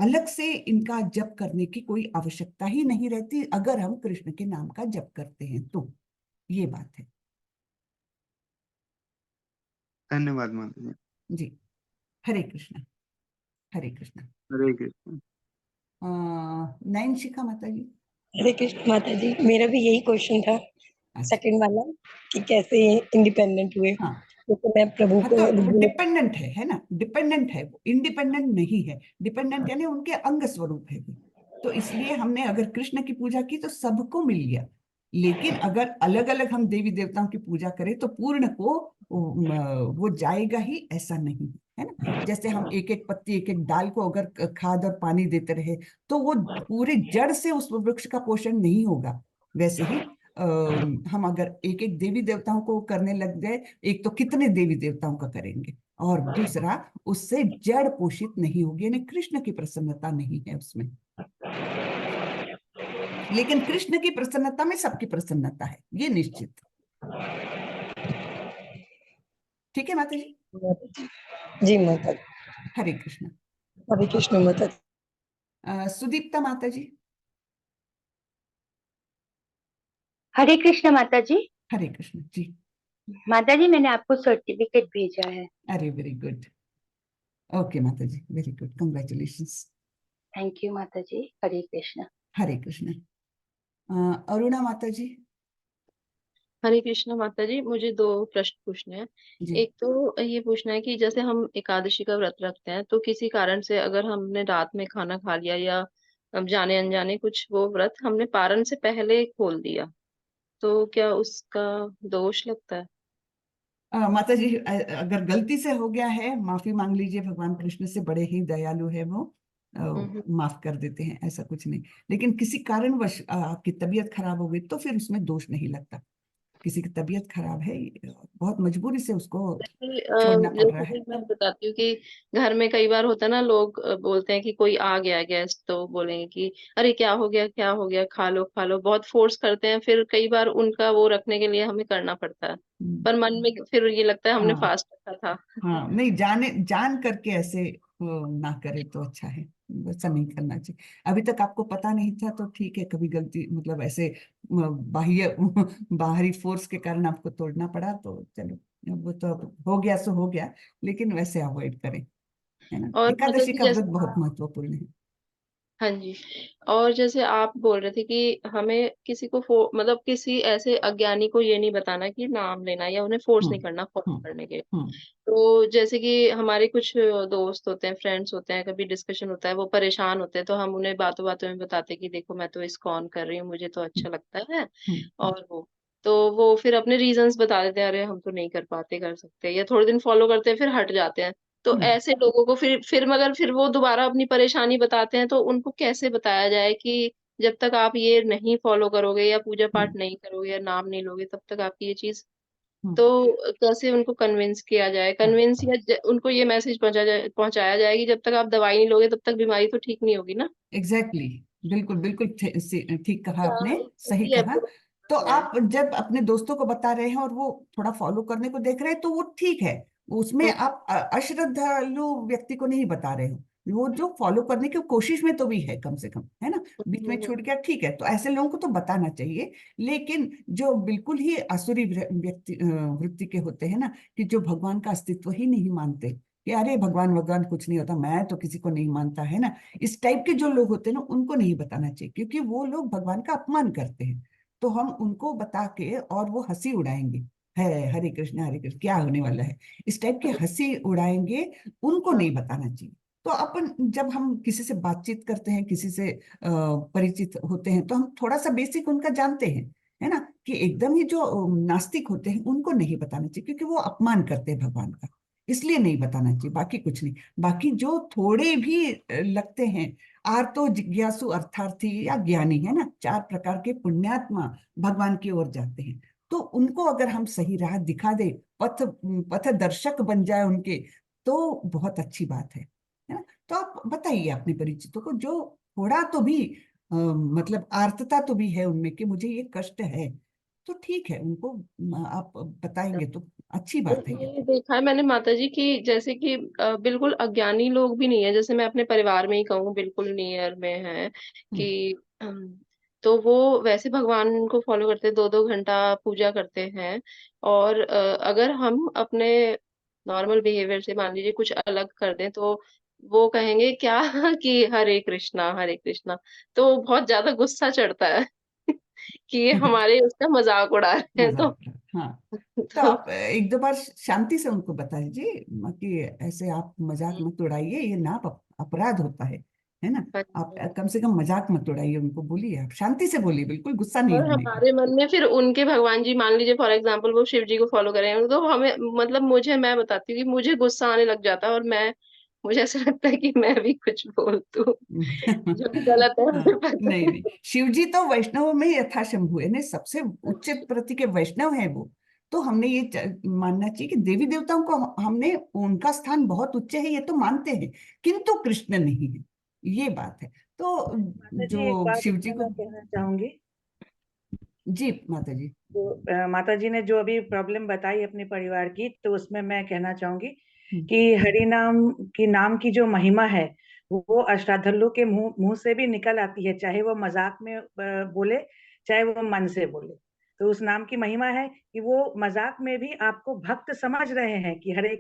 अलग से इनका जप करने की कोई आवश्यकता ही नहीं रहती अगर हम कृष्ण के नाम का जप करते हैं तो, ये बात है धन्यवाद माता जी। जी। हरे कृष्णा। हरे कृष्णा। हरे कृष्ण। नयन शिखा माता जी। हरे कृष्ण माता जी, मेरा भी यही क्वेश्चन था, अच्छा। सेकंड वाला, कि कैसे इंडिपेंडेंट हुए। हाँ तो मैं प्रभु हाँ, को तो वो डिपेंडेंट है ना, डिपेंडेंट है, वो इंडिपेंडेंट नहीं है। डिपेंडेंट यानी उनके अंग स्वरूप है वो। तो इसलिए हमने अगर कृष्ण की पूजा की तो सबको मिल गया। लेकिन अगर अलग अलग हम देवी देवताओं की पूजा करें तो पूर्ण को वो जाएगा ही, ऐसा नहीं है ना। जैसे हम एक एक पत्ती एक एक डाल को अगर खाद और पानी देते रहे तो वो पूरी जड़ से उस वृक्ष का पोषण नहीं होगा। वैसे ही हम अगर एक एक देवी देवताओं को करने लग गए, एक तो कितने देवी देवताओं का करेंगे, और दूसरा उससे जड़ पोषित नहीं होगी, यानी कृष्ण की प्रसन्नता नहीं है उसमें। लेकिन कृष्ण की प्रसन्नता में सबकी प्रसन्नता है, ये निश्चित। ठीक है माता जी। जी माता जी। हरे कृष्ण। हरे कृष्ण माता जी। सुदीप्ता माता जी। हरे कृष्ण माता जी। हरे कृष्ण जी। माता जी, मैंने आपको सर्टिफिकेट भेजा है। अरे वेरी गुड। ओके माता जी, very good, congratulations. Thank you माता जी। हरे कृष्ण। हरे कृष्ण। अरुणा माता जी। हरे कृष्ण माता जी, मुझे दो प्रश्न पूछने हैं। जी। एक तो ये पूछना है कि जैसे हम एकादशी का व्रत रखते हैं तो किसी कारण से अगर हमने रात में खाना खा लिया या अब जाने अनजाने कुछ वो व्रत हमने पारण से पहले खोल दिया तो क्या उसका दोष लगता है? माता जी, अगर गलती से हो गया है माफी मांग लीजिए, भगवान कृष्ण से बड़े ही दयालु है वो, हम्म। माफ कर देते हैं, ऐसा कुछ नहीं। लेकिन किसी कारणवश आपकी तबीयत खराब हो गई तो फिर उसमें दोष नहीं लगता। किसी की तबीयत खराब है, बहुत मजबूरी से उसको छोड़ना पड़ रहा जैसे है। कि मैं बताती हूँ कि घर में कई बार होता है ना, लोग बोलते हैं कि कोई आ गया गेस्ट तो बोलेंगे कि अरे क्या हो गया क्या हो गया, खा लो, बहुत फोर्स करते हैं। फिर कई बार उनका वो रखने के लिए हमें करना पड़ता है, पर मन में फिर ये लगता है हमने हाँ फास्ट रखा था। हाँ, नहीं, जान करके ऐसे ना करे तो अच्छा है। वैसा नहीं करना चाहिए। अभी तक आपको पता नहीं था तो ठीक है, कभी गलती मतलब ऐसे बाह्य बाहरी फोर्स के कारण आपको तोड़ना पड़ा तो चलो, वो तो अब हो गया सो हो गया, लेकिन वैसे अवॉइड करें, है ना। और माता एकादशी जी का जैसे व्रत बहुत महत्वपूर्ण है। हाँ जी। और जैसे आप बोल रहे थे कि हमें किसी को मतलब किसी ऐसे अज्ञानी को ये नहीं बताना कि नाम लेना, या उन्हें फोर्स हम्म नहीं करना फॉलो हम्म करने के लिए। हम्म तो जैसे कि हमारे कुछ दोस्त होते हैं, फ्रेंड्स होते हैं, कभी डिस्कशन होता है, वो परेशान होते हैं, तो हम उन्हें बातों बातों में बताते हैं कि देखो मैं तो इस्कॉन कर रही हूँ, मुझे तो अच्छा लगता है। हम्म और वो फिर अपने रीजंस बता देते हैं, अरे हम तो नहीं कर पाते, कर सकते, या थोड़े दिन फॉलो करते हैं फिर हट जाते हैं। तो हम्म ऐसे लोगों को फिर मगर फिर वो दोबारा अपनी परेशानी बताते हैं, तो उनको कैसे बताया जाए कि जब तक आप ये नहीं फॉलो करोगे या पूजा पाठ हम्म नहीं करोगे या नाम नहीं लोगे, तब तक आपकी ये चीज, हम्म तो कैसे उनको कन्विंस किया जाए, हाँ, कन्विंस या उनको ये मैसेज पहुंचाया जाए कि जब तक आप दवाई नहीं लोगे तब तक बीमारी तो ठीक नहीं होगी ना। एग्जैक्टली बिल्कुल बिल्कुल ठीक कहा क्या आपने, सही इसकी कहा। अप्रोच तो है? आप जब अपने दोस्तों को बता रहे हैं और वो थोड़ा फॉलो करने को देख रहे हैं तो वो ठीक है, उसमें हम्म, आप अश्रद्धालु व्यक्ति को नहीं बता रहे हो, वो जो फॉलो करने की कोशिश में तो भी है कम से कम, है ना। बीच में हम्म, छूट गया ठीक है, तो ऐसे लोगों को तो बताना चाहिए। लेकिन जो बिल्कुल ही आसुरी व्यक्ति वृत्ति के होते हैं ना, कि जो भगवान का अस्तित्व ही नहीं मानते, कि अरे भगवान भगवान कुछ नहीं होता, मैं तो किसी को नहीं मानता, है ना, इस टाइप के जो लोग होते हैं ना, उनको नहीं बताना चाहिए, क्योंकि वो लोग भगवान का अपमान करते हैं। तो हम उनको बता के और वो हंसी उड़ाएंगे, है हरे कृष्ण क्या होने वाला है, इस टाइप की हंसी उड़ाएंगे, उनको हाँ, नहीं बताना चाहिए। तो अपन जब हम किसी से बातचीत करते हैं, किसी से परिचित होते हैं, तो हम थोड़ा सा बेसिक उनका जानते हैं, है ना, कि एकदम ही जो नास्तिक होते हैं उनको नहीं बताना चाहिए, क्योंकि वो अपमान करते हैं भगवान का, इसलिए नहीं बताना चाहिए, बाकी कुछ नहीं। बाकी जो थोड़े भी लगते हैं, आर्तो जिज्ञासु अर्थार्थी या ज्ञानी, है ना, चार प्रकार के पुण्यात्मा भगवान की ओर जाते हैं, तो उनको अगर हम सही राह दिखा दे, पथ पथ दर्शक बन जाए उनके, तो बहुत अच्छी बात है ना। तो आप बताइए अपने परिचितों को, जो थोड़ा तो भी मतलब आर्तता तो भी है उनमें कि मुझे ये कष्ट है, तो ठीक है, उनको आप बताएंगे तो अच्छी बात है ये। ये देखा है मैंने माता जी की, जैसे कि बिल्कुल अज्ञानी लोग भी नहीं है, जैसे मैं अपने परिवार में ही कहूँ, बिल्कुल नियर में है हम्म कि तो वो वैसे भगवान को फॉलो करते हैं, 2-2 घंटा पूजा करते हैं। और अगर हम अपने नॉर्मल बिहेवियर से मान लीजिए कुछ अलग कर दें, तो वो कहेंगे क्या कि हरे कृष्णा हरे कृष्णा, तो बहुत ज्यादा गुस्सा चढ़ता है कि ये हमारे उसका मजाक उड़ा रहे हैं। मजाक हाँ। तो तो आप एक दो बार शांति से उनको बता दीजिए कि ऐसे आप मजाक मत उड़ाइए, ये ना अपराध होता है ना। आप कम से कम मजाक मत उड़ाइए, उनको बोलिए, आप शांति से बोलिए, बिल्कुल गुस्सा नहीं और होने का। हमारे मन में फिर उनके भगवान जी, मान लीजिए फॉर एग्जांपल वो शिव जी को फॉलो करें, तो हमें मतलब मैं बताती हूँ कि मुझे गुस्सा आने लग जाता है, और मुझे ऐसा लगता है कि मैं भी कुछ बोल दूं जो गलत है, हाँ, मुझे पता नहीं है। नहीं, शिव जी तो वैष्णव में यथाशंभु है ना, सबसे उच्च प्रति के वैष्णव है वो। तो हमने ये मानना चाहिए कि देवी देवताओं को हमने उनका स्थान बहुत उच्च है, ये तो मानते हैं, किंतु कृष्ण नहीं है, ये बात है। तो माता जी एक जो बात शिव जी इसमें को, मैं कहना चाहूंगी। जी माता जी। तो माता जी ने जो अभी प्रॉब्लम बताई अपने परिवार की, तो उसमें मैं कहना चाहूंगी हम्म, कि हरि नाम की जो महिमा है, वो अष्टाध्यायी के मुंह मुंह से भी निकल आती है, चाहे वो मजाक में बोले, चाहे वो मन से बोले। तो उस नाम की महिमा है कि वो मजाक में भी आपको भक्त समझ रहे हैं कि हरे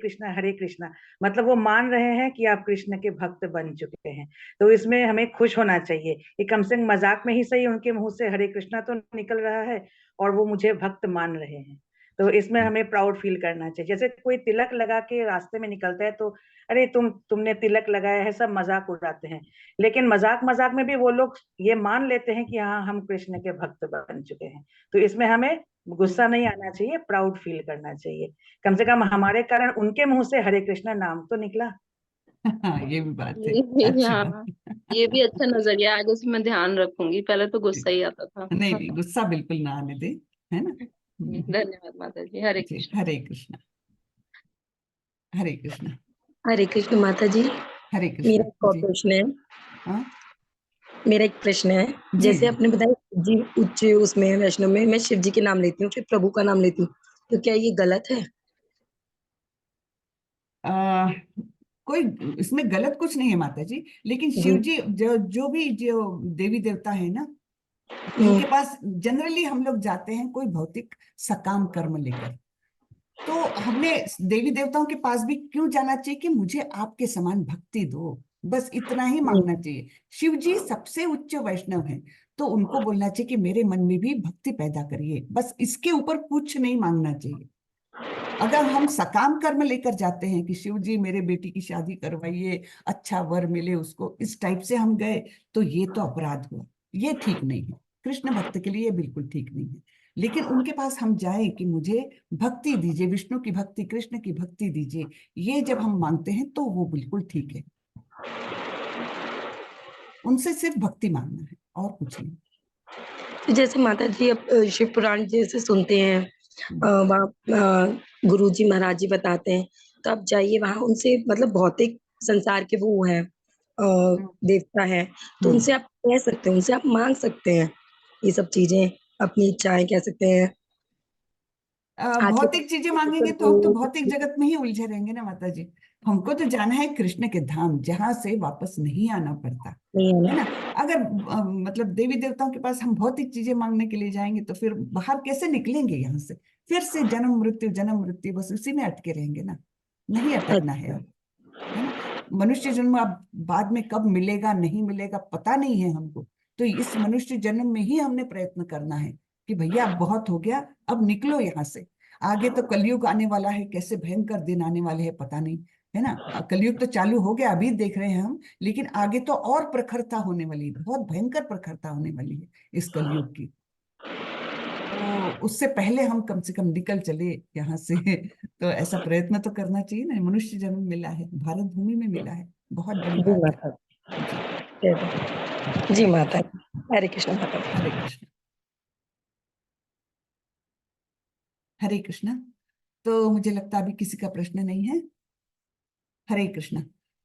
कृष्णा, मतलब वो मान रहे हैं कि आप कृष्ण के भक्त बन चुके हैं। तो इसमें हमें खुश होना चाहिए कि कम से कम मजाक में ही सही उनके मुंह से हरे कृष्णा तो निकल रहा है, और वो मुझे भक्त मान रहे हैं। तो इसमें हमें प्राउड फील करना चाहिए। जैसे कोई तिलक लगा के रास्ते में निकलता है, तो अरे तुमने तिलक लगाया है, सब मजाक उड़ाते हैं। लेकिन मजाक मजाक में भी वो लोग ये मान लेते हैं कि हाँ, हम कृष्ण के भक्त बन चुके हैं। तो इसमें हमें गुस्सा नहीं आना चाहिए, प्राउड फील करना चाहिए। कम से कम हमारे कारण उनके मुंह से हरे कृष्णा नाम तो निकला। हाँ, ये भी बात है, ये भी, अच्छी हाँ, बात। ये भी अच्छा नजरिया, आगे से मैं ध्यान रखूंगी, पहले तो गुस्सा ही आता था। नहीं नहीं, गुस्सा बिल्कुल ना आने दे, है ना। धन्यवाद माता जी, हरे जी, कृष्ण। हरे कृष्णा, हरे कृष्णा, हरे कृष्ण माता जी। हरे मेरा कृष्णा एक और जी। प्रश्न है। हाँ मेरा एक प्रश्न है। जी जैसे जी। आपने बताया जी उच्च उसमें वैष्णव में मैं शिव जी के नाम लेती हूँ, फिर प्रभु का नाम लेती हूँ, तो क्या ये गलत है? आ, कोई इसमें गलत कुछ नहीं है माता जी, लेकिन शिव जी जो भी जो देवी देवता है ना, इनके पास जनरली हम लोग जाते हैं कोई भौतिक सकाम कर्म लेकर। तो हमने देवी देवताओं के पास भी क्यों जाना चाहिए कि मुझे आपके समान भक्ति दो, बस इतना ही मांगना चाहिए। शिव जी सबसे उच्च वैष्णव हैं, तो उनको बोलना चाहिए कि मेरे मन में भी भक्ति पैदा करिए, बस इसके ऊपर कुछ नहीं मांगना चाहिए। अगर हम सकाम कर्म लेकर जाते हैं कि शिव जी मेरे बेटी की शादी करवाइए, अच्छा वर मिले उसको, इस टाइप से हम गए, तो ये तो अपराध हुआ, ये ठीक नहीं है। कृष्ण भक्त के लिए ये बिल्कुल ठीक नहीं है। लेकिन उनके पास हम जाए कि मुझे भक्ति दीजिए, विष्णु की भक्ति, कृष्ण की भक्ति दीजिए, ये जब हम मांगते हैं तो वो बिल्कुल ठीक है। उनसे सिर्फ भक्ति मांगना है और कुछ नहीं। तो जैसे माता जी अब शिव पुराण जैसे सुनते हैं, वहाँ गुरु जी महाराज जी बताते हैं, तो आप जाइए वहाँ, उनसे मतलब भौतिक संसार के वो हैं, देवता है, तो उनसे आप कह सकते हैं, उनसे आप मांग सकते हैं ये सब चीजें, अपनी इच्छाएं कह सकते हैं। भौतिक चीजें मांगेंगे तो हम तो भौतिक जगत में ही उलझे रहेंगे ना माता जी। हमको तो जाना है कृष्ण के धाम, जहां से वापस नहीं आना पड़ता है ना। अगर मतलब देवी देवताओं के पास हम भौतिक चीजें मांगने के लिए जाएंगे तो फिर बाहर कैसे निकलेंगे यहाँ से? फिर से जन्म मृत्यु बस उसी में अटके रहेंगे ना। नहीं अटकना है अब, है ना। मनुष्य जन्म अब बाद में कब मिलेगा नहीं मिलेगा पता नहीं है हमको, तो इस मनुष्य जन्म में ही हमने प्रयत्न करना है कि भैया अब बहुत हो गया, अब निकलो यहाँ से। आगे तो कलयुग आने वाला है, कैसे भयंकर दिन आने वाले हैं पता नहीं, है ना। कलयुग तो चालू हो गया, अभी देख रहे हैं हम, लेकिन आगे तो और प्रखरता होने वाली है, बहुत भयंकर प्रखरता होने वाली है इस कलयुग की। तो उससे पहले हम कम से कम निकल चले यहाँ से। तो ऐसा प्रयत्न तो करना चाहिए ना। मनुष्य जन्म मिला है, भारत भूमि में मिला है, बहुत बड़ी जी बात है। माता जी, माता, हरे कृष्ण माता। हरे कृष्ण, हरे कृष्ण। तो मुझे लगता है अभी किसी का प्रश्न नहीं है। हरे कृष्ण।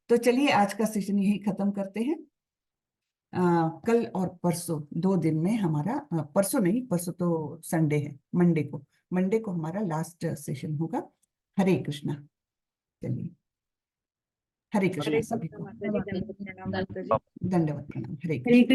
तो चलिए आज का सेशन यही खत्म करते हैं। कल और परसों 2 दिन में हमारा, परसों नहीं, परसों तो संडे है, मंडे को हमारा लास्ट सेशन होगा। हरे कृष्णा। चलिए, हरे कृष्णा हरे सभी कृष्ण को। माता जी, दंडवत प्रणाम माता जी। दंडवत प्रणाम। हरे कृष्ण। हरे कृष्ण।